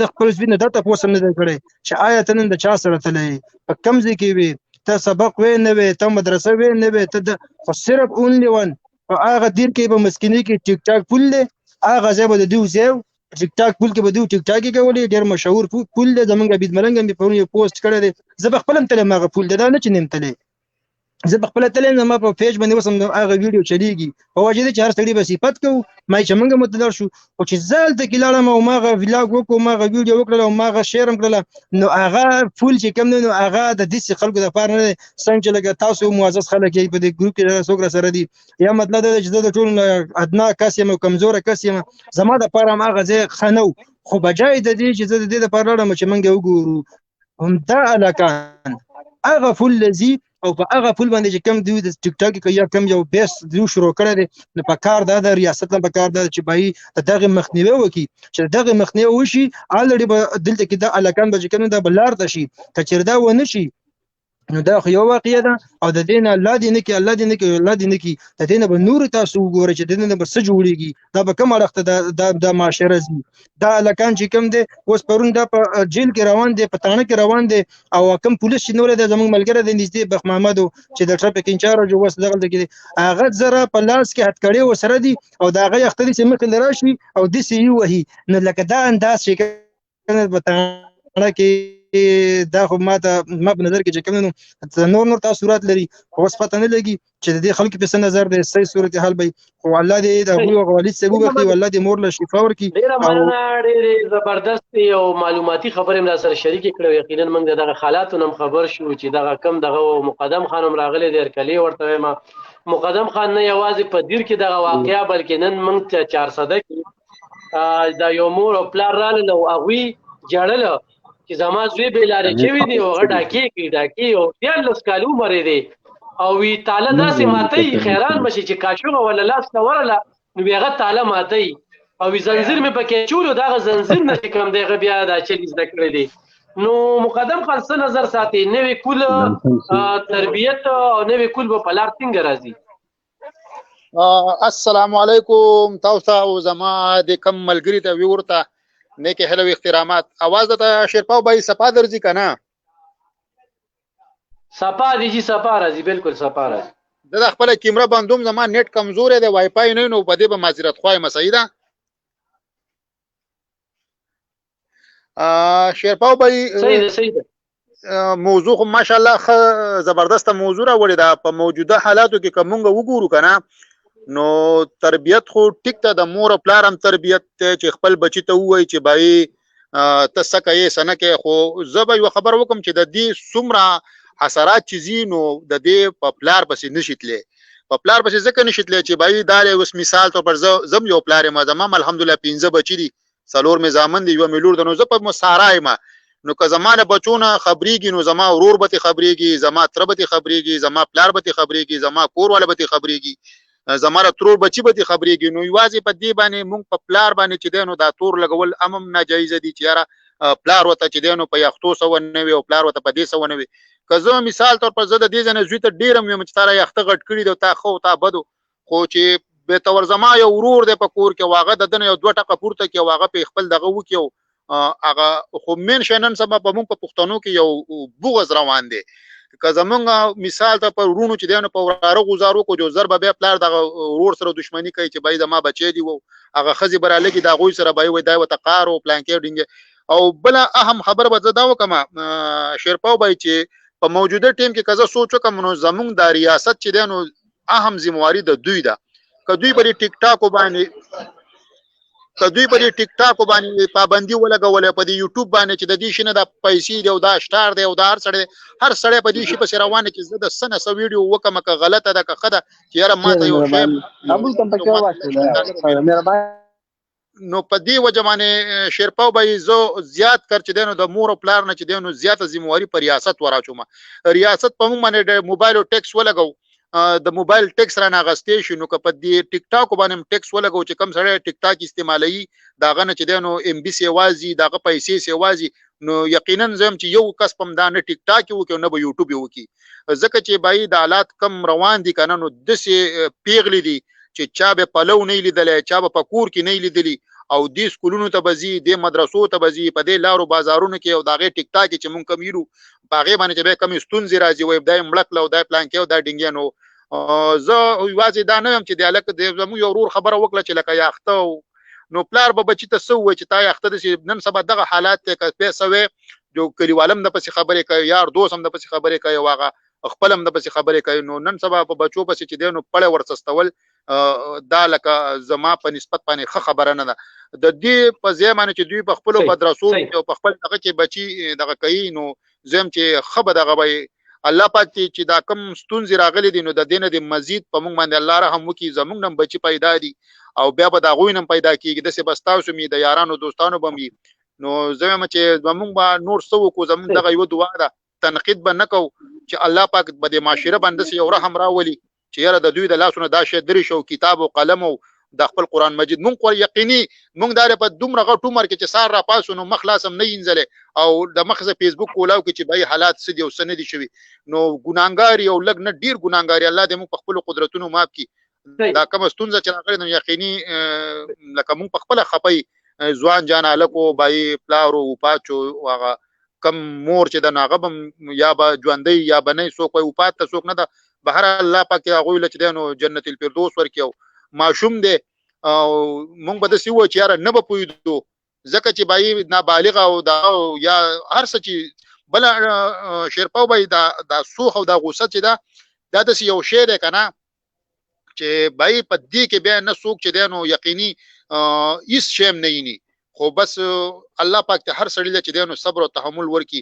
د خپل زوی نه دا تپوس هم نه دی کړی چې آیا ته نن د چا سره تللی په کوم ځای کې وې ته سبق وې نه وې ته مدرسه وې نه وې ته خو صرف اونلی ون په هغه دیر کې به مسکیني کې ټیک ټاک پول دی هغه ځای به د دوی ځای ټیک ټاک پول کې به دوی ټیک ټاکي کولې ډېر مشهور پول دی زمونږ عبید ملنګ هم پرون یو پوسټ کړی دی زه به خپل هم تلم هغه پول دی دا نه چې نیم تللی زه په خپل تلم زما په پیج باندې وسم هغه ویډیو چلیږي په وجه دي چې هر سړي به صفت کوو ما چې موږ متدل شو او چې زال ته کې لاړم او ما هغه ولاګ وکړو ما هغه ویډیو وکړل او ما هغه شیر هم کړل نو هغه فول چې کم نو هغه د دې خلکو د پاره نه څنګه چې لګا تاسو معزز خلک یې په دې ګروپ کې څوک سره دي یا مطلب دا چې د ټول ادنا کس یم او کمزور کس یم زما د پاره هغه ځای خنو خو بجای د دې چې د دې د پاره لرم چې موږ وګورو هم دا الکان هغه فول لذي او په هغه فول باندې چې کم دوی د ټیک ټاک کې یا کم یو بیس دوی شروع کړی دی نو په کار د ریاست نه په کار د چې بای دغه مخنیوي وکي چې دغه مخنیوي وشي الریډي به دلته کې د الکان به چې کنه د بلار د شي کچیر دا ونه شي نو دا خو یو واقعیه ده او د دین الله دې نه کې الله دې نه کې الله دې نه کې د دین به نور تاسو وګورئ چې د دین به څه جوړیږي دا به کوم اړخ د معاشره زی دا لکان چې کوم دی اوس پرون دا په جیل کې روان دی په تانه کې روان دی او کوم پولیس چې نور د زمونږ ملګری د نږدې بخ محمد چې د ټرافیک انچارج وس دغه کې هغه زره په لاس کې هټ کړي وسره دي او دا هغه اختري چې مخ لراشي او د سی یو وهي نو لکه دا انداز چې کنه په تانه کې دا خو ما په نظر کې چې کوم نور تاثیرات لري خو اوس پته نه لګي چې د دې خلکو په نظر د صحیح صورت حال به خو الله دې د هغو والد سبب وکړي والله دې مور له شفا ورکړي ډیره مننه ډیره زبردست او معلوماتي خبرې مې سره شریک کړو یقینا موږ دغه حالاتو نم خبر شو چې دغه کم دغه مقدم خانم راغله د ارکلی ورته ما مقدم خان نه یوازې په دیر کې دغه واقعیا بلکې نن موږ 400 کې دا یو مور او پلار رااله او هغه جړل چې زما زوی به لارې چوي دي او ډاکی او 13 کالو مری دي او وی تعالی داسې ماتي خیران بشي چې کاشوغه ولا لاس ورله نو بیاغه تعالی ماتي او زنجیر مې پکې چولو دا زنجیر نه کوم دیغه بیا دا چې زده کړی دي نو مقدم خان څه نظر ساتي نوې کول تربیت او نوې کول په لار څنګه راځي السلام علیکم تاسو او زما د کم ملګری ته ورته نیک هلو احترامات आवाज د شیرپاو بای صفا درځي کنه صفا دي چې صفا راځي بالکل صفا راځي د خپل کیمرا باندوم زما نیټ کمزور دی وای فای نه نو بده به معذرت خوای مسیدا شیرپاو بای صحیح موضوع ماشاءالله زبردست موضوع راوړی دا په موجوده حالاتو کې کومه وګورو کنه نو تربیت خو ټیک ته د مور او پلار هم تربیت ته چې خپل بچی ته وای چې بای تسکه سنه کې خو زبې یو خبر وکم چې د دې څومره حسرات چیزی نو د دې په پلار پسې نشیتلې په پلار پسې ځکه نشیتلې چې بای دا اوس مثال تر پر زم یو پلار ما زما الحمدلله 15 بچی دي څلور مې زامن دي یو ملور د نو ز په مسارای ما نو که زمانه بچونه خبريږي نو زما ورور به خبريږي زما تر به خبريږي زما پلار به خبريږي زما کور والا به خبريږي زماره ترور بچی به خبرېږي نو یوازې په دې باندې مونږ په پلار باندې چې دینو دا تور لګول امم ناجایز دي چې یاره پلار وته چې دینو په یختو 190 او پلار وته په دې 190 که زه مثال تور پر زده دې ځنه زوی ته ډیرم یم چې تاره یخته غټ کړی د تا خو تا بدو خو چې به تور زما یو ورور د پکور کې واغه د دنه یو 2 ټکه پورته کې واغه په خپل دغه وکيو هغه خو من شنن سبب په مونږ په پښتنو کې یو بوغز روان دي که زمونږ مثال ته پر ورونو چې دینو په وراره غزارو کو جو ضرب به پلار د ورور سره دښمنی کوي چې بای زما بچی دی وو هغه خزي براله کې دا غوي سره بای وای دا وته قار او پلان کې ډینګ او بل اهم خبر به زدا وکما شیرپاو بای چې په موجوده ټیم کې کزه سوچ وکم نو زمونږ د ریاست چې دینو اهم ذمہواری د دوی ده کدوې په ټیک ټاک باندې کدوې په ټیک ټاک باندې پابندي ولګولې په دې یوټیوب باندې چې د دې شنه د پیسې دی او دا سٹار دی او دا هر سړی په دې شي په روانه کې زه د سنه سو ویډیو وکم که غلطه ده که خده چې یاره ماته یو شی ابو تم پکې واسه مهرباني نو په دې وجه باندې شیرپاو به زه زیات کړ چې دینو د مور او پلار نه چې دینو زیاته ذمہواری پر ریاست وراچوم ریاست په موږ باندې موبایل او ټیکس ولګو د موبایل ټیکس را ناغستې شي نو که په دې ټیک ټاک باندې ټیکس ولګو چې کم سره ټیک ټاک استعمالوي داغه نه چې نو ام بي سیوازي داغه پیسې سیوازي نو یقینا زم چې یو کس پم دا نه ټیک ټاک وکي نه به یوټیوب وکي ځکه چې بای د حالات کم روان دي کنه نو د سي پیغلی دي چې چا به پلو نه لیدلې چا به پکور کې نه لیدلی او دې سکولونو ته بزي د مدرسو ته بزي په دې لارو بازارونو کې او داغه ټیک ټاک چې مونږ کم یرو باغې باندې چې به کم ستونزې راځي وای دای ملک لو دای پلان کې او دای ډینګ نو زه واځي دا نه هم چې د الک د زمو یو ورور خبره وکړه چې لکه یاخته نو پلار به بچی ته سو چې تا یاخته د نن سبا دغه حالات ته کې سوي جو کلیوالم د پس خبرې کوي یار دوست هم د پس خبرې کوي واغه خپلم د پس خبرې کوي نو نن سبا په بچو پس چې دینو پړ ورسستول دا لکه زما په نسبت باندې خبره نه ده د دې په ځمانه چې دوی په خپل مدرسو او په خپل دغه کې بچي دغه کوي نو زم چې خبر دغه وي الله پاک چې دا کم ستونزې راغلي دي نو د دینه د مزید په موږ باندې الله رحم وکي زموږ نم بچي پیدا دي او بیا به دا غوینم پیدا کیږي د څه بستاو می د یارانو دوستانو بمي نو زم چې زموږ با نور سو کو زموږ دغه یو دعا ده تنقید به نکو چې الله پاک به د معاشره باندې یو رحم راولي چې یاره د دوی د لاسونو دا شی درې شو کتاب او قلم او د خپل قران مجید مونږ یقیني مونږ دار په دومره غټ عمر کې چې سار را پاسو نو مخلاصم نه ينزله او د مخزه فیسبوک کولاو کې چې به حالات سدي او سندي شوي نو ګناګاری او لګ نه ډیر ګناګاری الله دې مونږ په خپل قدرتونو ماف کړي دا کوم ستونزه چې راغلي نو یقیني لکه مونږ په خپل خپي ځوان جان الکو بای پلارو پاچو واغه کم مور چې د ناغبم یا به ژوندۍ یا بنې سوک وي پات ته سوک نه ده بهر الله پاک هغه لچ دینو جنت الفردوس ورکیو ماشوم دې او مونږ به د سیو چې یاره نه به پویدو ځکه چې بای نابالغ او دا یا هر څه چې بل شیرپاو بای دا سوخ او دا غوسه چې دا د یو شی ده کنه چې بای په دې کې به نه سوک چې دینو یقیني هیڅ شیم نه یینی خو بس الله پاک ته هر سړی چې دینو صبر او تحمل ورکی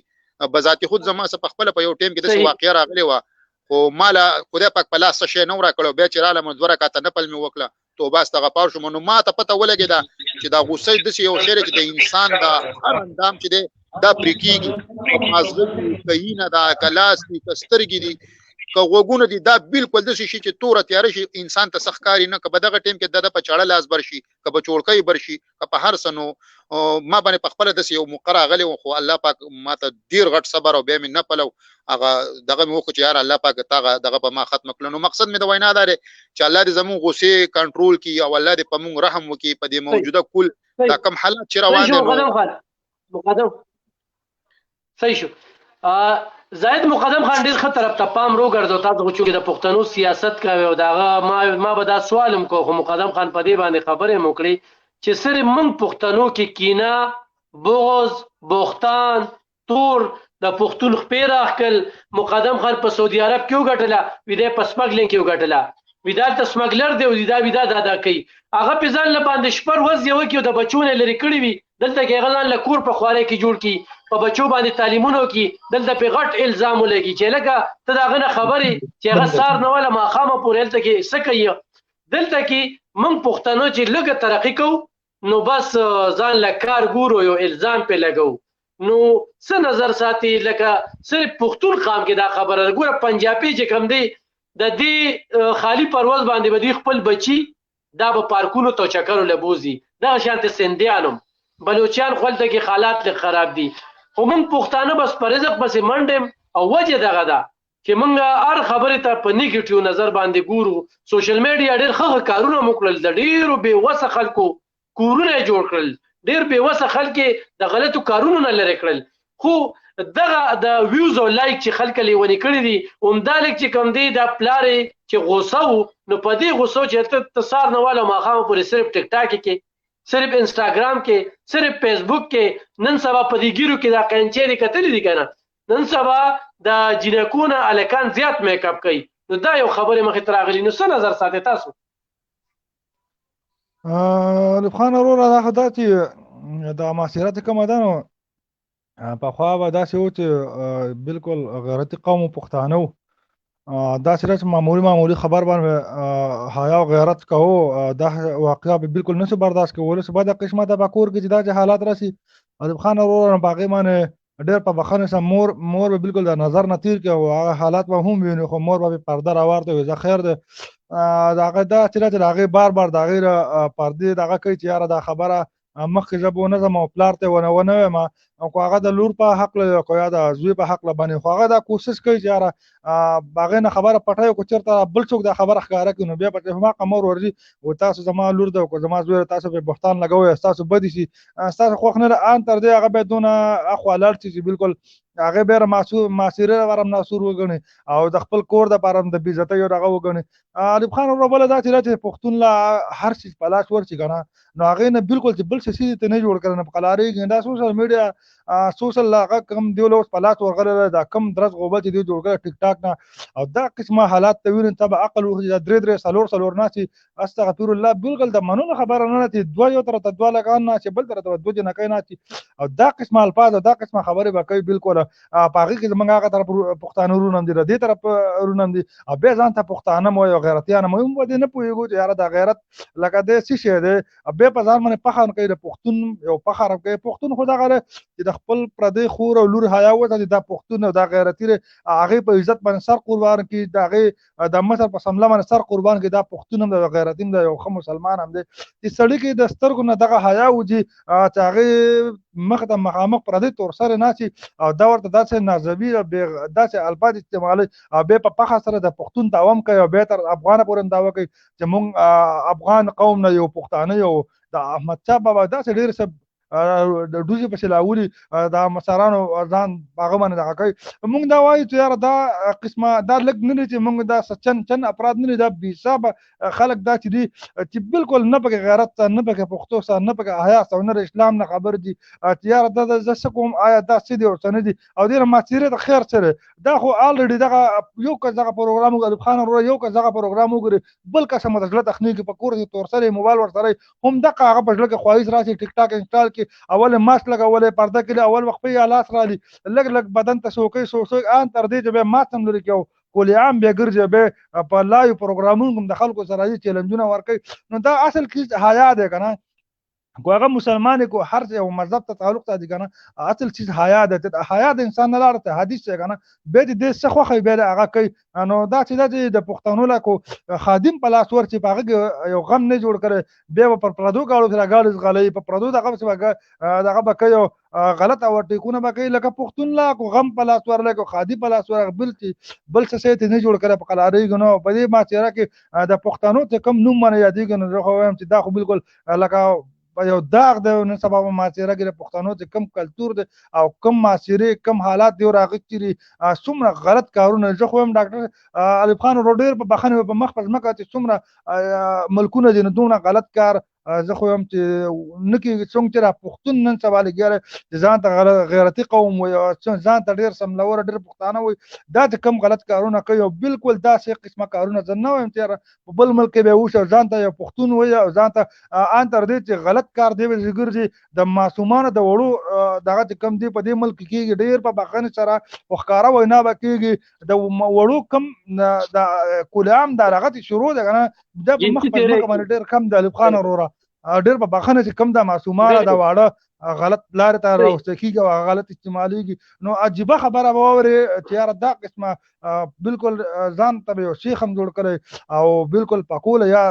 بذات خود زما څخه خپل په یو ټیم کې د واقعیا راغلی و خو مال خدای پاک په لاس شي نو را کړو به چې رااله مزوره کاته نه پلمي وکړه توبه استغفار شو نو ما ته پته ولګی دا چې دا غوسه د یو شی چې د انسان دا هر اندام چې دا پریکيږي مازغه کینه دا کلاس کی کسترګي دي که وګونه دي دا بالکل د شي چې تور تیار شي انسان ته سخکاری نه کبه دغه ټیم کې د په چاړه لاس برشي کبه چورکۍ برشي په هر سنو ما باندې په خپل د یو مقرره غلي خو الله پاک ما ته ډیر غټ صبر او به مې نه پلو هغه دغه مو خو چې یار الله پاک تاغه دغه په ما ختم کړو نو مقصد مې د وینا دار چې الله دې زمو غصه کنټرول کی او الله دې په مونږ رحم وکي په دې موجوده کل دا کم حالات چې روان دي مقدم صحیح شو زاید مقدم خان ډیر ښه طرف ته پام روګرځو تاسو چې د پښتنو سیاست کوي او داغه ما به دا سوالم کو خو مقدم خان په دې باندې خبره موکړي چې سره من پښتنو کې کینه بغض بوختان تور د پښتون خپې راخل مقدم خان په سعودي عرب کې وګټله ویده په سمګلینګ کې وګټله ویدا ته سمګلر دی ویدا دا کوي هغه په ځان لپاره شپر وز یو کې د بچونه لري کړی وي دلته کې غلان له کور په خواره کې جوړ کی په بچو باندې تعلیمونو کې دلته په غټ الزام ولګي چې لکه ته دا غنه خبري چې هغه سار نه ولا ماخامه پورې دلته کې سکه دلته کې من پښتنو چې لګه ترقی کو نو بس ځان له کار ګورو یو الزام په لګو نو څه نظر ساتي لکه صرف پښتون قام کې دا خبره ګوره پنجابي چې کوم دی د دې خالی پرواز باندې بدی خپل بچي دا په پارکونو ته چکر لبوزي دا شانت سندیانم بلوچستان خپلته کې حالات خراب دي خو موږ پښتانه بس پر رزق بس منډم او وجه دغه ده چې موږ هر خبره ته په نیگیټیو نظر باندې ګورو سوشل میډیا ډېر ښه کارونه وکړل د ډېرو بې وسه خلکو کورونه جوړ کړل ډېر بې وسه خلک د غلطو کارونو نه لري کړل خو دغه د ویوز او لایک چې خلک لیونی کړی دي همدا لیک چې کوم دی د پلارې چې غوسه نو په دې غوسه چې ته سار نه والا ماخام پورې صرف ټیک ټاک کې صرف انستاګرام کې صرف فیسبوک کې نن سبا په دې ګیرو کې دا قنچې کتلې دي کنه نن سبا د جنکونه الکان زیات میک اپ کوي نو دا یو خبره مخې تراغلی نو څه نظر ساتي تاسو لبخان وروره دا خدا چې د معاشرت کومه ده نو پخوا به داسې و چې بالکل غیرتي قوم پښتانه داسې چې معمولی خبر باندې حیا او غیرت کوو دا واقعا به بالکل نشو برداشت کولی چې بعد قسمه د باکور کې چې دا حالات راسي ادب خان وروره باغې باندې ډېر په بخښنې سره مور به بالکل د نظر نه تېر کړي او هغه حالات به هم ویني خو مور به پرده راوارته وي زه خیر دی د هغه دا چې د هغې بار د هغې پردې دغه کوي چې یاره دا خبره مخکې زه به ونه ځم او پلار ته ونه وایم او که هغه د لور په حق له که یا د زوی په حق له باندې خو هغه دا کوشش کوي چې یاره هغې نه خبره پټوي که چېرته بل څوک دا خبره ښکاره کړي نو بیا پکې هماغه مور ورځي و تاسو زما لور ده او که زما زوی ده تاسو پرې بهتان لګوئ ستاسو بدې شي ستاسو خوښ نه ده ان تر دې هغه باید دونه اخوا لاړ شي چې بالکل هغه بیا معاشرې لپاره هم ناسور وګڼي او د خپل کور دپاره هم د بېعزتۍ او دغه وګڼي الف خان ورو بله دا چې پښتون له هر څیز په لاس ورشي که نه نو هغې نه بالکل چې بل څه څیز ته نه جوړ کړی نه په قلارېږي دا سوشل میډیا سوشل هغه کوم دی اوس په لاس ورغلی دی دا کم درز غوبل چې دی جوړ کړی ټیک ټاک نه او دا قسمه حالات ته ویني ته به عقل وکړي دا درې څلور ناستي استغفر الله بالکل د منلو خبره نه ده چې دوه یو طرف ته دوه لګان ناستي بل طرف ته دوه جنکۍ ناستي او دا قسمه الفاظ او دا قسمه خبرې به کوي بالکل په هغې کې زموږ هغه طرف پښتانه ورونه هم دي د دې طرف ورونه هم دي او بیا ځان ته پښتانه م وایي او غیرتیان هم وایي موږ به دې نه پوهېږو چې یاره دا غیرت لکه دی څه شی دی بیا په ځان باندې فخر کوي د پښتون یو فخر کوي پښتون خو دغه دی چې د خپل پردی خور او لور حیا وساتي دا پښتون او دا غیرتي دی هغې په عزت باندې سر قربان کړي د هغې د مصر په سمله باندې سر قربان کړي دا پښتون هم دی غیرتي هم دی یو ښه مسلمان هم دی چې سړي کې د سترګو نه دغه حیا وځي چې هغې مخ ته مخامخ پردی تورسرې ناستي او دا ورته داسې نازوي داسې الفاظ استعمالوي او بیا په فخر سره د پښتون دعوه کوي او بیا تر افغانه پورې هم دعوه کوي چې موږ افغان قوم نه یو پښتانه یو د احمدشاه بابا داسې ډېر څه د ډوزې پسې لاولي د مشرانو ځان هغه باندې دغه کوي موږ دا وایو چې یاره دا قسمه دا لږ نه دی چې موږ دا چن افراد نه دي دا بېحسابه خلک دا چې دي چې بالکل نه پکې غیرت ته نه پکې پښتو سره نه پکې حیا سره نه د اسلام نه خبر دي چې یاره دا زه څه کوم آیا دا څه دي او څه نه دي او دې نه معاشرې ته خیر څه دی دا خو الریډي دغه یو کس دغه پروګرام الف خان ورور یو کس دغه پروګرام وګوري بل کس هم د زړه تخنیک په کور کې تور سره موبایل ورسره هم دغه هغه په زړه کې خواهش راشي ټیک ټاک انسټال کې اول ماسک لګولې پرده کې اول وخت په لاس رالي لګ بدن ته سوکې ان تر دې چې به ماسک هم لري کې کولی عام بیا ګرځي به په لایو پروګرامونو د خلکو سره دي چیلنجونه ورکوي نو دا اصل کې حیا دی که نه کو هغه مسلمان کو هر یو مذهب ته تعلق ساتي کنه اصل چیز حیا ده حیا د انسان نه لاره ته حدیث څنګه کنه به دې څه خوخه به هغه کوي نو دا چې د پښتنو لا کو خادم په لاس ور چې هغه یو غم نه جوړ کړي به پر پردو غاړو سره غاړي غلې په پردو دغه بکيو غلط او ټیکونه بکې لکه پښتون لا کو غم په لاس ور لکه خادي په لاس ور بل څه ته نه جوړ کړي په قلاري غنو په دې ما چیرې کې د پښتنو ته کم نوم باندې یادېږي نو خو هم چې دا خو بالکل لکه یو داغ دی نن سبا په معاشره کې د پښتنو چې کم کلتور دی او کم معاشرې کم حالات دی راغلي څومره غلط کارونه زه خو هم ډاکټر الف خان ورو ډېر په بخښنې په مخ پر ځمکه چې څومره ملکونه دي نو دونه غلط کار زه خو هم چې نه کېږي څوک چې را پښتون نن سبا لګیا چې ځان ته غیرتي قوم وایي ځان ته ډېر سملوره ډېر پښتانه وایي دا چې کم غلط کارونه کوي او بالکل داسې قسمه کارونه زه نه وایم چې په بل ملک کې به وشي او ځان ته یو پښتون وایي او ځان ته ان تر دې چې غلط کار دی ګرځي د معصومانو د وړو دغه چې کم دی په دې ملک کېږي ډېر په بخښنې سره په ښکاره وینا به کېږي د وړو کم د کلام د هغه شروع دی که نه دا په مخ په ځمکه باندې ډېر کم د الف خان وروره ډېر په بخښنه چې کم د معصومانه د واړه غلط لارې ته راوسته کېږي او غلط استعمالېږي نو عجیبه خبره به واورې چې یاره دا قسمه بالکل ځان ته به یو شیخ هم جوړ کړی او بالکل پکوله یا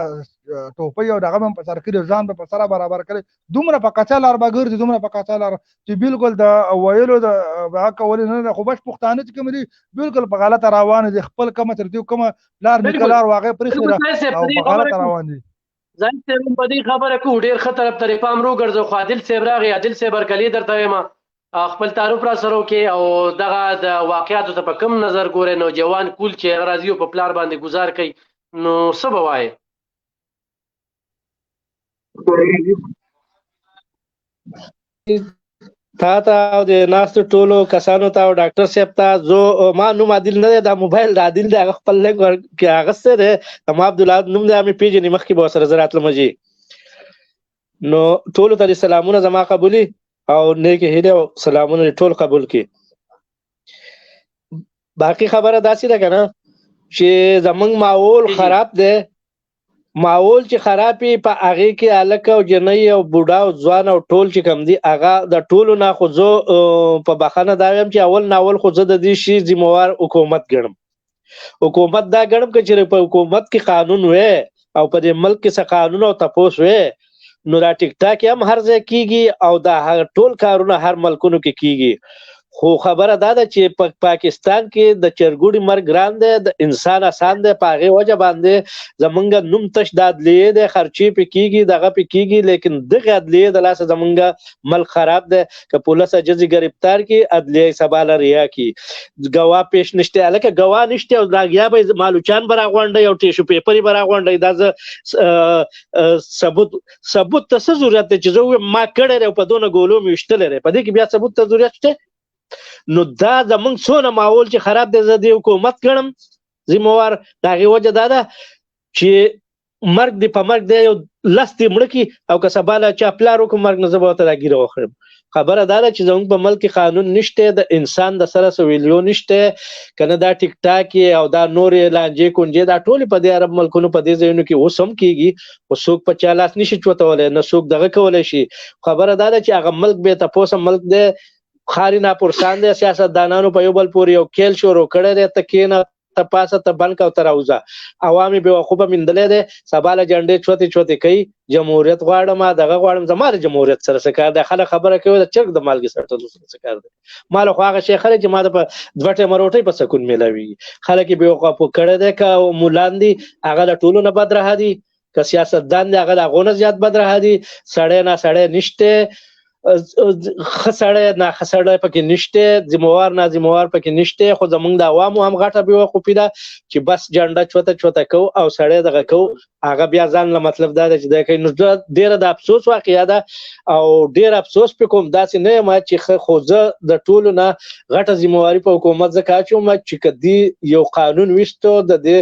ټوپۍ او دغه هم په سر کړي ځان به په سره برابر کړي دومره په کچه لار به ګرځي دومره په کچه لار چې بالکل د ویلو د هغه کولې نه ده خو بس پښتانه چې کوم دي بالکل په غلطه روان دي خپل کومه تر دې کومه لار نیکه لار واقع پرېښې ده او په غلطه روان دي ځان صاحب په دې خبره کو ډېر ښه طرف ته پام وګرځو خو عادل صاحب راغی عادل صاحب هرکلی درته وایم خپل تعارف را سره وکړي او دغه د واقعاتو ته په کم نظر ګورئ نوجوان کول چې هغه راځي او په پلار باندې ګزار کوي نو څه به وایې تا ته او د ناستو ټولو کسانو ته او ډاکټر صاحب ته زه ما نوم عادل نه دی دا موبایل د عادل دی هغه خپل لږ کې اخیستی دی ما عبدالله نوم دی مې پېژنې مخکې به ورسره زه راتلم نو ټولو ته دې سلامونه زما قبولي او نیکې هیلې او سلامونه دې ټول قبول کړي باقي خبره داسې ده که نه چې زموږ ماحول خراب دی ماحول چې خرابې په هغې کې هلک او جنۍ او بوډا او ځوان او ټول چې کوم دي هغه د ټولو نه خو زه په بخښنه دا وایم چې اول ناول خو زه د دې شي ذمهوار حکومت ګڼم. حکومت دا ګڼم که چېرې په حکومت کې قانون وی او په دې ملک کې څه قانون او تپوس وی نو دا ټیک ټاک هم هر ځای کېږي او دا ټول کارونه هر ملکونو کې کېږي. خو خبره دا ده چې په پاکستان کې د چرګوړي مرګ ګران دی، د انسان آسان دی. په هغې وجه باندې زمونږ نوم تش د عدلیې دی، خرچې پې کېږي، دغه پې کېږي، لیکن دغې عدلیې د لاسه زمونږ ملک خراب دی. که پولیس جزي ګرفتار کړي، عدلیې سبا له ریا کړي، ګواه پیش نشته. هلکه ګواه نشته او یا به مالوچان به راغونډوي او ټیشو پیپر به راغونډوي. دا زه ثبوت ته څه ضرورت دی چې زه ووایم ما کړی دی او په دونه ګولو مې ویشتلی دی، په دې کې بیا ثبوت ته ضرورت شته؟ نو دا زمونږ څونه ماحول چې خراب دی زه د حکومت ګڼم ذمهوار. د هغې وجه دا ده چې مرګ دی په مرګ دی، یو لس دې مړه کړي او که سبا له چا پلار وکړو مرګ نه زه به ورته دا ګیره وخورم. خبره دا ده چې زمونږ په ملک کې قانون نشته، د انسان د سره سویلیو نشته، که نه دا ټیک ټاک او دا نورې لانجې کونجې دا ټولې په دې عرب ملکونو په دې ځایونو کې اوس هم کېږي، خو څوک په چا لاس نشي چوتولی، نه څوک دغه کولی شي. خبره دا ده چې هغه ملک بې تپوسه ملک دی، خاري ناپرسان دی. سیاستدانانو په یو بل پورې یو کیل شروع کړی دی، ته کېنه ته پاسه ته بند که او ته راوځه. عوام یې بېوقوفه میندلی دی، سبا له جنډې چوتې چوتې کوي. جمهوریت غواړم، دغه غواړم. زما د جمهوریت سره څه کار دی؟ خلک خبره کوي د چرګ د مالګې سړتلو سره څه کار دی؟ ما له خو هغه شی ښه دی چې ما د په 2 ټیمه روټۍ په سکون میلاوېږي. خلک یې بېوقوفه کړی دی، که مولان دي هغه له ټولو نه بد رها دي، که سیاستدان دی هغه د هغو نه زیات بد رها دي. سړی ناسړی نشته، ښه سړی ناښه سړی پکې نشته، ذمهوار ناذمهوار پکې نشته. خو زمونږ د عوامو هم غټه بېوقوفي ده چې بس جنډه چوته چوته کوو او سړی دغه کوو. هغه بیا ځان له مطلب دا دی چې دی کوي. نو ډېره د افسوس واقعه ده او ډېر افسوس پې کوم. داسې نه یم چې خو زه د ټولو نه غټه ذمهواري په حکومت ځکه اچوم چې که دې یو قانون ویستو د دې،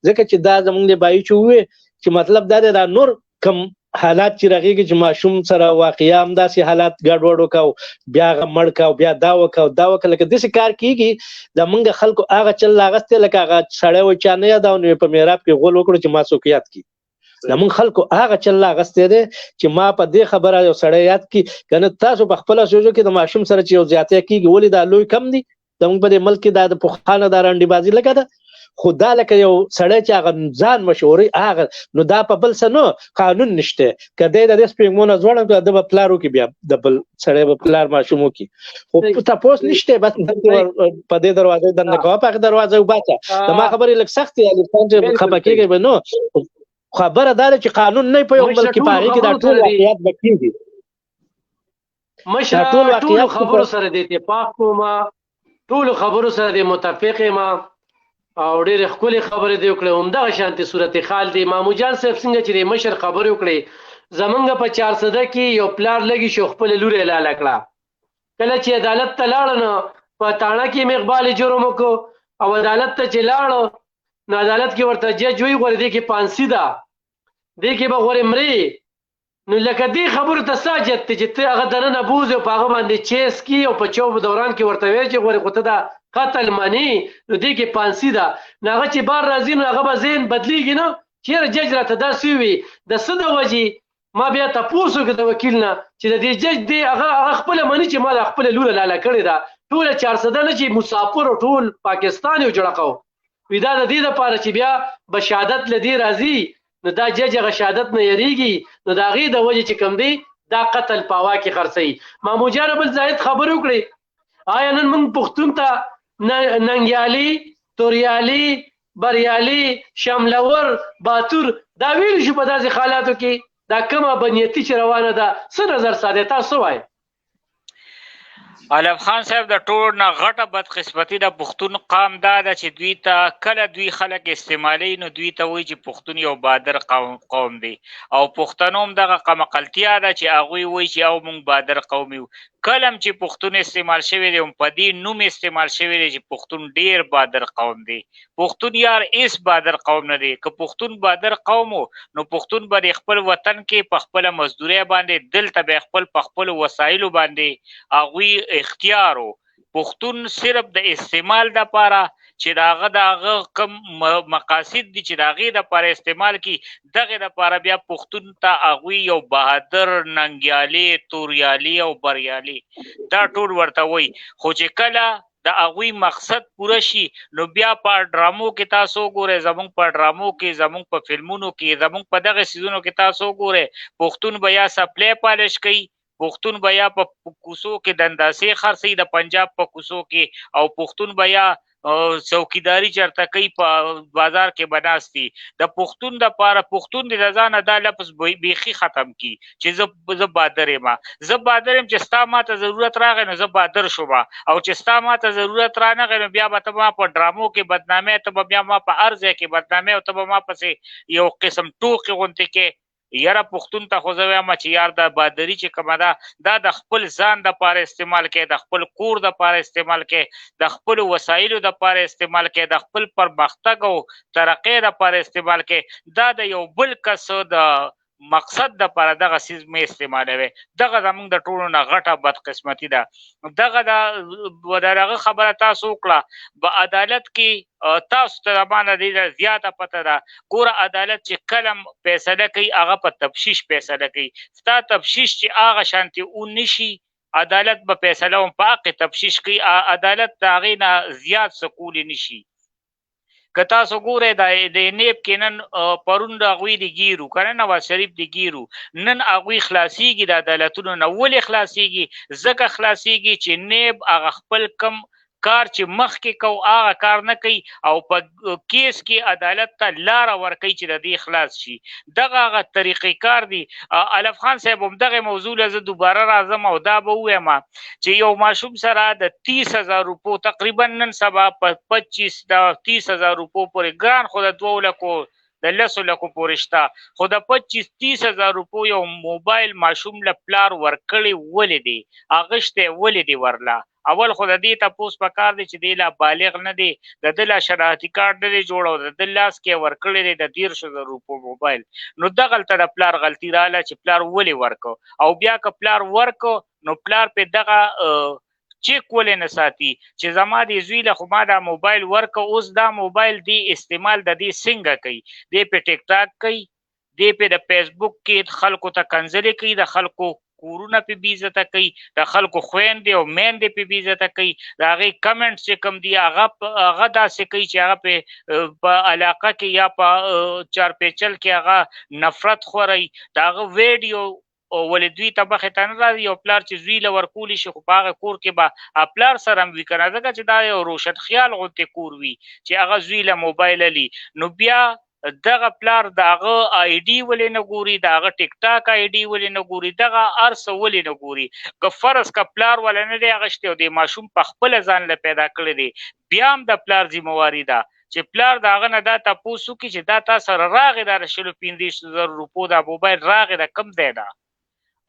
ځکه چې دا زمونږ د بایي چې ووایي چې مطلب دا دی دا نور کم حالات چې رغېږي چې ماشوم سره واقعیا همداسې حالات ګډوډ وکړو، بیا هغه مړ کړه او بیا دا وکړه او دا وکړه. لکه داسې کار کېږي. زمونږ خلکو هغه چل اخیستی لکه هغه سړی وایي چا نه یاداو نو په میراب کې غول وکړو چې ما څوک یاد کړي. زمونږ خلکو هغه چل اخیستی دی چې ما په دې خبره یو سړی یاد کړي. که نه تاسو په خپله سوچو کې د ماشوم سره چې یو زیاتی کېږي ولې دا لوی کم دی؟ زمونږ په دې ملک کې دا د پخوانه دا رنډې بازي لکه ده. خو دا لکه یو سړی چې هغه ځان مشهوري هغه نو دا په بل څه نه قانون نشته. که دی د دې سپېږمو نه ځوړم که ده به پلار وکړي، بیا د بل سړی به پلار ماشوم وکړي. خو تپوس نشته، بس په دې دروازې دننه کوه، په هغې دروازه وباسه. زما خبرې لږ سختې علي خان چې خفه کېږئ به نو. خبره دا ده چې قانون نه په یو ملک کې په هغې کې دا ټول واقعیات به کېږي. مشره ټولو خبرو سره د اتفاق کوم، ټولو خبرو سره د متفق یم او ډېرې ښکلې خبرې دې وکړې. همدغه شانتې صورتحال دی. مامو جان صاحب څنګه چې د مشر خبرې وکړې، زمونږ په 400 کې یو پلار لږې شو خپله لور یې لاله کړه. کله چې عدالت ته لاړه نو په تاڼه کې مې اقبال جرم وکړو او عدالت ته چې لاړه نو عدالت کې ورته جج وایي غورې دې کې پانسي ده، دې کې به غورې مرې. نو لکه دې خبرو ته څه حاجت دی چې ته هغه دننه بوځې او په هغه باندې چیس کړي او په چوب دوران کې ورته وایي چې غورې خو ته دا قتل مني نو دې کې پانسي ده. نو هغه چې بار راځي نو هغه به ذهن بدلېږي نه. چېرې جج راته داسې ووي د څه د وجې. ما بیا تپوس وکړه د وکیل نه چې د دې جج دی هغه خپله مني چې ما د خپله لوره لاله کړې ده. ټوله 400 نه چې مسافر او ټول پاکستان یو جړقو وي. دا د دې دپاره چې بیا به شهادت له دې راځي نو دا جج هغه شهادت نه یریږي. نو د هغې د وجې چې کوم دی دا قتل په هوا کې خرڅوي. مامو جان بل زاهد خبرې وکړې، آیا نن موږ پښتون ته ننګیالي، توریالي، بریالي، شملور، باتور دا ویل شو په داسې حالاتو کې؟ دا کومه بنیتي چې روانه ده څه نظر ساده تاسو وایي؟ علم خان صاحب د ټول نه غټه بدقسمتي د پښتون قام دا ده چې دوی ته کله دوی خلک استعمالي نو دوی ته وایي چې پښتون یو بادر قوم دی او پښتنو هم دغه قمقلتیا ده چې هغوی وایي چې او موږ بادر قوم یو. کله هم چې پښتون استعمال شوی دی په دې نوم استعمال شوی دی چې پښتون ډیر بادر قوم دی. پښتون یار هیڅ بادر قوم نه دی. که پښتون بادر قوم نو پښتون به د خپل وطن کې په خپله مزدورۍ باندې دلته به خپل په خپلو وسایلو باندې هغوی اختیار و. پښتون صرف د استعمال دپاره چې د هغه د هغه کوم مقاصد دي چې د هغې دپاره استعمال کړي دغې دپاره بیا پښتون ته هغوی یو بهادر ننګیالي توریالي او بریالي دا ټول ورته وایي خو چې کله د هغوی مقصد پوره شي نو بیا په ډرامو کې تاسو وګورئ زموږ په ډرامو کې زموږ په فلمونو کې زموږ په دغه څیزونو کې تاسو وګورئ پښتون به یا سپلی پالش کوي پښتون به یا په کوڅو کې د انداسې خرڅوي د پنجاب په کوڅو کې او پښتون به یا څوکیداري چېرته کوي په بازار کې به ناست دي د پښتون دپاره پښتون د ځانه دا لفظ بیخي ختم کړي چې زه بادر یم زه بادر یم چې ستا ماته ضرورت راغی نو زه بادر شوم او چې ستا ماته ضرورت رانغی نو بیا به ته ما په ډرامو کې بدنامۍ ته به بیا ما په هر ځای کې بدنامۍ او ته به ما پسې یو قسم ټوکې غوندې کې یاره پښتون ته خو زه وایم چې یار دا بادري چې کومه ده دا د خپل ځان دپاره استعمال کوي د خپل کور دپاره استعمال کوي د خپلو وسایلو دپاره استعمال کوي د خپل پرمختګ او ترقۍ دپاره استعمال کوي دا د یو بل کس د مقصد دپاره دغه څیز مې استعمالوي دغه زموږ د ټولو نه غټه بدقسمتي ده دغه د هغه خبره تاسو وکړه په عدالت کې تاسو ته زمانه ډېره زیاته پته ده ګوره عدالت چې کله فیصله کوي هغه په تفشیش فیصله کوي ستا تفشیش چې هغه شانتې اون نشي عدالت به فیصله هم په حق تفشیش کوي عدالت د هغې نه زیات څه کولی نشي که تاسو ګورئ د نیب کې نن پرون د هغوی د ګیرو که نه نواز شریف د ګیرو نن هغوی خلاصیږي د عدالتونو نه ولې خلاصیږي ځکه خلاصیږي چې نیب هغه خپل کم کار چې مخکې کو هغه کار نه کوي او په کیس کې عدالت ته لاره ورکوي چې د دې خلاص شي دغه هغه طریقې کار دی علف خان صاحب هم دغه موضوع له زه دوباره راځم او دا به ووایم چې یو ماشوم سره د 30,000 روپو تقریبا نن سبا په 25-30,000 روپو پورې ګران خو د 2 لکو د 10 لکو پورې شته خو د 25-30,000 روپو یو موبایل ماشوم له پلار ورکړی ولې دی اغشتی ولې دی ورله اول خو د دې تپوس پکار دی چې دی لا بالغ نه دی د ده لا شناختي کارت نه دی جوړ او د ده لاس کې ورکړی دی د 13,000 روپو موبایل نو دغلته د پلار غلطي راغله چې پلار ولې ورکو او بیا که پلار ورکو نو پلار په دغه چیک ولې نه ساتي چې زما د زوی له خو ما دا موبایل ورکو اوس دا موبایل دی استعمال د دې څنګه کوي دی په ټیک ټاک کوي دی په د فیسبوک کې خلکو ته کنځلې کوي د خلکو کورونه په بیزته کوي د خلکو خویندې او میندې په بیزته کوي د هغې کمنټس چې کوم دي هغه داسې کوي چې هغه په علاقه کې یا په چارپیچل کې هغه نفرت خوروي د هغه ویډیو ولې دوی ته مخې ته نه راځي یو پلار چې زوی له ورکولی شي خو په هغه کور کې به پلار سره هم وي که نه ځکه چې دا یو روشن خیال غوندې کور وي چې هغه زوی له موبایل لي نو بیا دغه پلار د هغه آی ډي ولې نه ګوري د هغه ټیک ټاک آی ډي ولې نه ګوري دغه هر څه ولې نه ګوري که فرض که پلار وله نه دی اخیستی او د ماشوم په خپله ځان له پیدا کړی دی بیا هم د پلار ذمهواري ده چې پلار د هغه نه دا تپوس وکړي چې دا تا سره راغې دا د 15,000 روپو دا موبایل راغې دا کم دی دا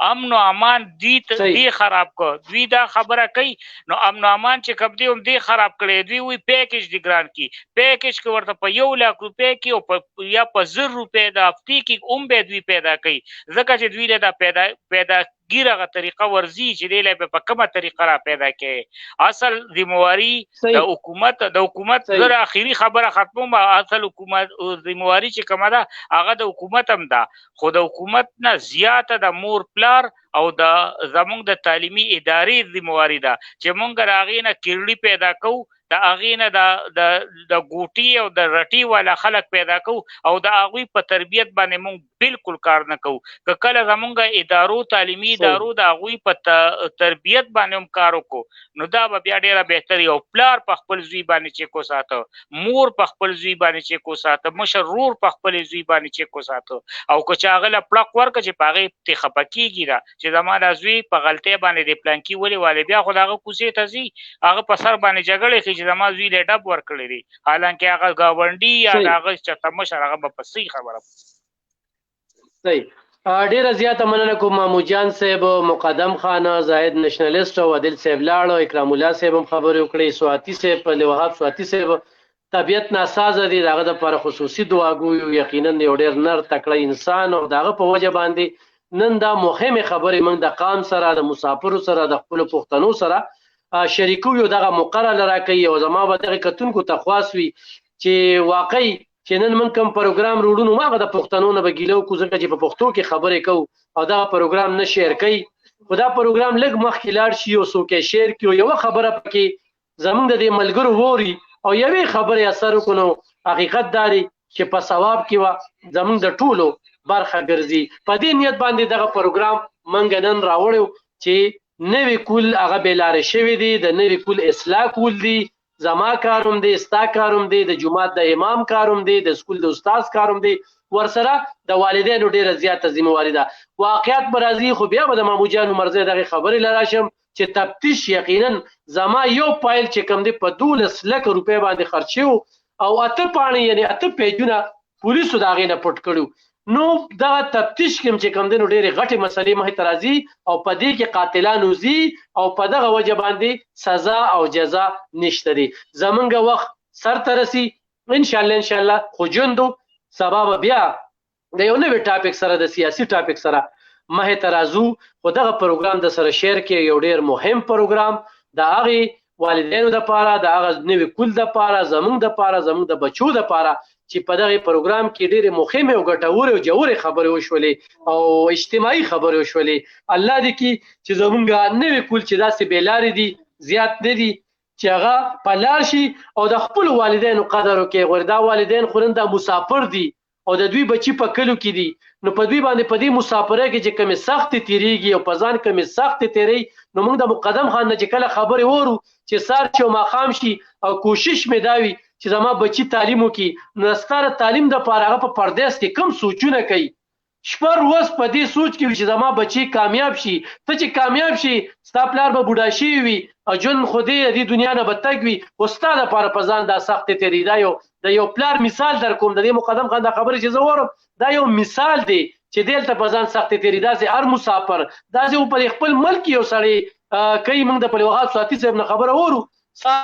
امن و امان دی خراب کو دوی دا خبره کوي نو امن و امان چې کوم دی هم دی خراب کړی دوی وی پیکیج دی ګران کی پیکیج کې ورته په 1 لک روپۍ کې او یا په 1000 روپۍ د هفتې کې هم به دوی پیدا کوي ځکه چې دوی له دا پیدا ګیر هغه طریقه ورزي چې دی له په کومه طریقه را پیدا کوي اصل ذمہواری د حکومت زره اخیری خبره ختمه اصل حکومت ذمہواری چې کومه ده هغه د حکومت هم ده خو د حکومت نه زیاته د مور پلار او د زمونږ د تعلیمي ادارې ذمہواری ده چې مونږ د هغې نه کیړلي پیدا کوو د هغې نه د ګوټي او د رټي والا خلک پیدا کوو او د هغوی په تربیت باندې مونږ بالکل کار نه کوو که کله زمونږ ادارو تعلیمي ادارو د هغوی په تربیت باندې هم کار وکړو نو دا به بیا ډېره بهتري او پلار په خپل زوی باندې چیک وساته مور په خپل زوی باندې چیک وساته مشر ورور په خپل زوی باندې چیک وساته او که چې هغه له پړق ورکړه چې په هغې پرې خفه کېږي را چې زما دا زوی په غلطۍ باندې د پلانکي ولې والې بیا خو د هغه کوڅې ته ځي هغه په سر باندې جګړې ښي چې زما زوی له ډب ورکړی دی حالانکې هغه ګاونډي یا د هغه چېرته مشر هغه به په صحیح خبره صحیح ډیره زیاته مننه کوم مامو جان صاحب مقدم خان زاهد نېشنلسټ او عادل صاحب لاړو اکرام الله صاحب هم خبرې وکړې سواتی صاحب وهاب سواتی صاحب طبیعت ناسازه دی دغه دپاره خصوصي دعاګویو یقینا یو ډېر نر تکړه انسان او دغه په وجه باندې نن دا مهمې خبرې موږ د قام سره د مسافرو سره د خپلو پښتنو سره شریکو یو دغه مقرره راکوي او زما به دغه کتونکو ته خواست وي چې واقعي چې نن موږ کوم پروګرام وروړو نو هغه د پښتنو نه به ګیله وکړو ځکه چې په پښتو کې خبرې کوو او دغه پروګرام نه شیر کوي خو دا پروګرام لږ مخکې لاړ شي او څوک یې شیر کړي او یوه خبره پکې زموږ د دې ملګرو ووري او یوې خبرې اثر وکړو نو حقیقت دا دی چې په ثواب کې وه زموږ د ټولو برخه ګرځي په دې نیت باندې دغه پروګرام موږ نن راوړو چې نوی کول هغه بېلارې شوي دي د نوی کول اصلاح کول دي زما کاروم دی ستا کاروم دی د جماعت د امام کاروم دی د سکول د استاد کاروم دی ورسره د والدینو ډیره زیاته ذمہواري ده واقعیت به راځي خو بیا به د مامو جان عمر زی دغه خبرې لراشم چې تفتیش یقینا زما یو پایل چې کم دی په 12 لک روپۍ باندې خرچ شو او 8 پاڼې یعنی 8 پیجونه پولیسو د هغې نه پټ کړو نو دغه تفتیش کې چې کم دی نو ډېرې غټې مسلې مخې ته راځي او په دې کې قاتلان وځي او په دغه وجه باندې سزا او جزا نشته دی زمونږ وخت سر ته رسي انشاءالله خو جندو سبا به بیا د یو نوي ټاپک سره د سیاسي ټاپک سره مخې ته راځو خو دغه پروګرام د سره شیر کې یو ډېر مهم پروګرام د هغې والدینو دپاره د هغه نوي کول دپاره زمونږ دپاره زمونږ د بچو دپاره چې په دغه پروګرام کې ډېرې مهمې او ګټورې او جوړې خبرې وشولې او اجتماعي خبرې وشولې الله دې کړي چې زمونږ نوي کول چې داسې بېلارې دي زیات نه دي چې هغه په لار شي او د خپلو والدینو قدر وکړي غواړي دا والدین خو نن دا مسافر دي او د دوی بچي په کلو کې دي نو په دوی باندې په دې مسافرۍ کې چې کمې سختې تېرېږي او په ځان کمې سختې تېروي نو موږ د مقدم خان نه چې کله خبرې وورو چې سار چې او ماښام شي او کوشش مې دا وي چې زما بچي تعلیم وکړي نو ستا د تعلیم دپاره هغه په پردیس کې کم سوچونه کوي شپه ورځ په دې سوچ کې وي چې زما بچي کامیاب شي ته چې کامیاب شي ستا پلار به بوډا شوي وي او ژوند خو دې دې دنیا نه به تګ وي خو ستا دپاره په ځان دا سختې تېرېږي دا یو د یو پلار مثال در کوم د دې مقدم خان دا خبرې چې زه وورم دا یو مثال دی چې دلته په ځان سختې تېرېږي داسې هر مسافر داسې په خپل ملک یو سړی کوي موږ د پلوغات ساعتي صاحب نه خبره وورو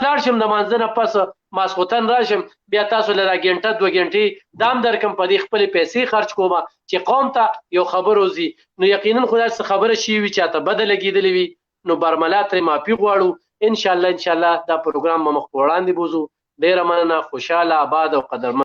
لاړ شم د مانځه نه پس ماسخوتن راشم بیا تاسو له راګنټه 2 غنټې دام درکم په دې خپلې پیسې خرچ کوم چې قوم ته یو خبر وځي نو یقینا خو داسې خبره شوي وي چې اته بده لګېدلې وي نو برملا ترې معافي غواړو انشاءالله دا پروګرام به مخ په وړاندې بوځو ډېره مننه خوشحاله آباد او قدرمن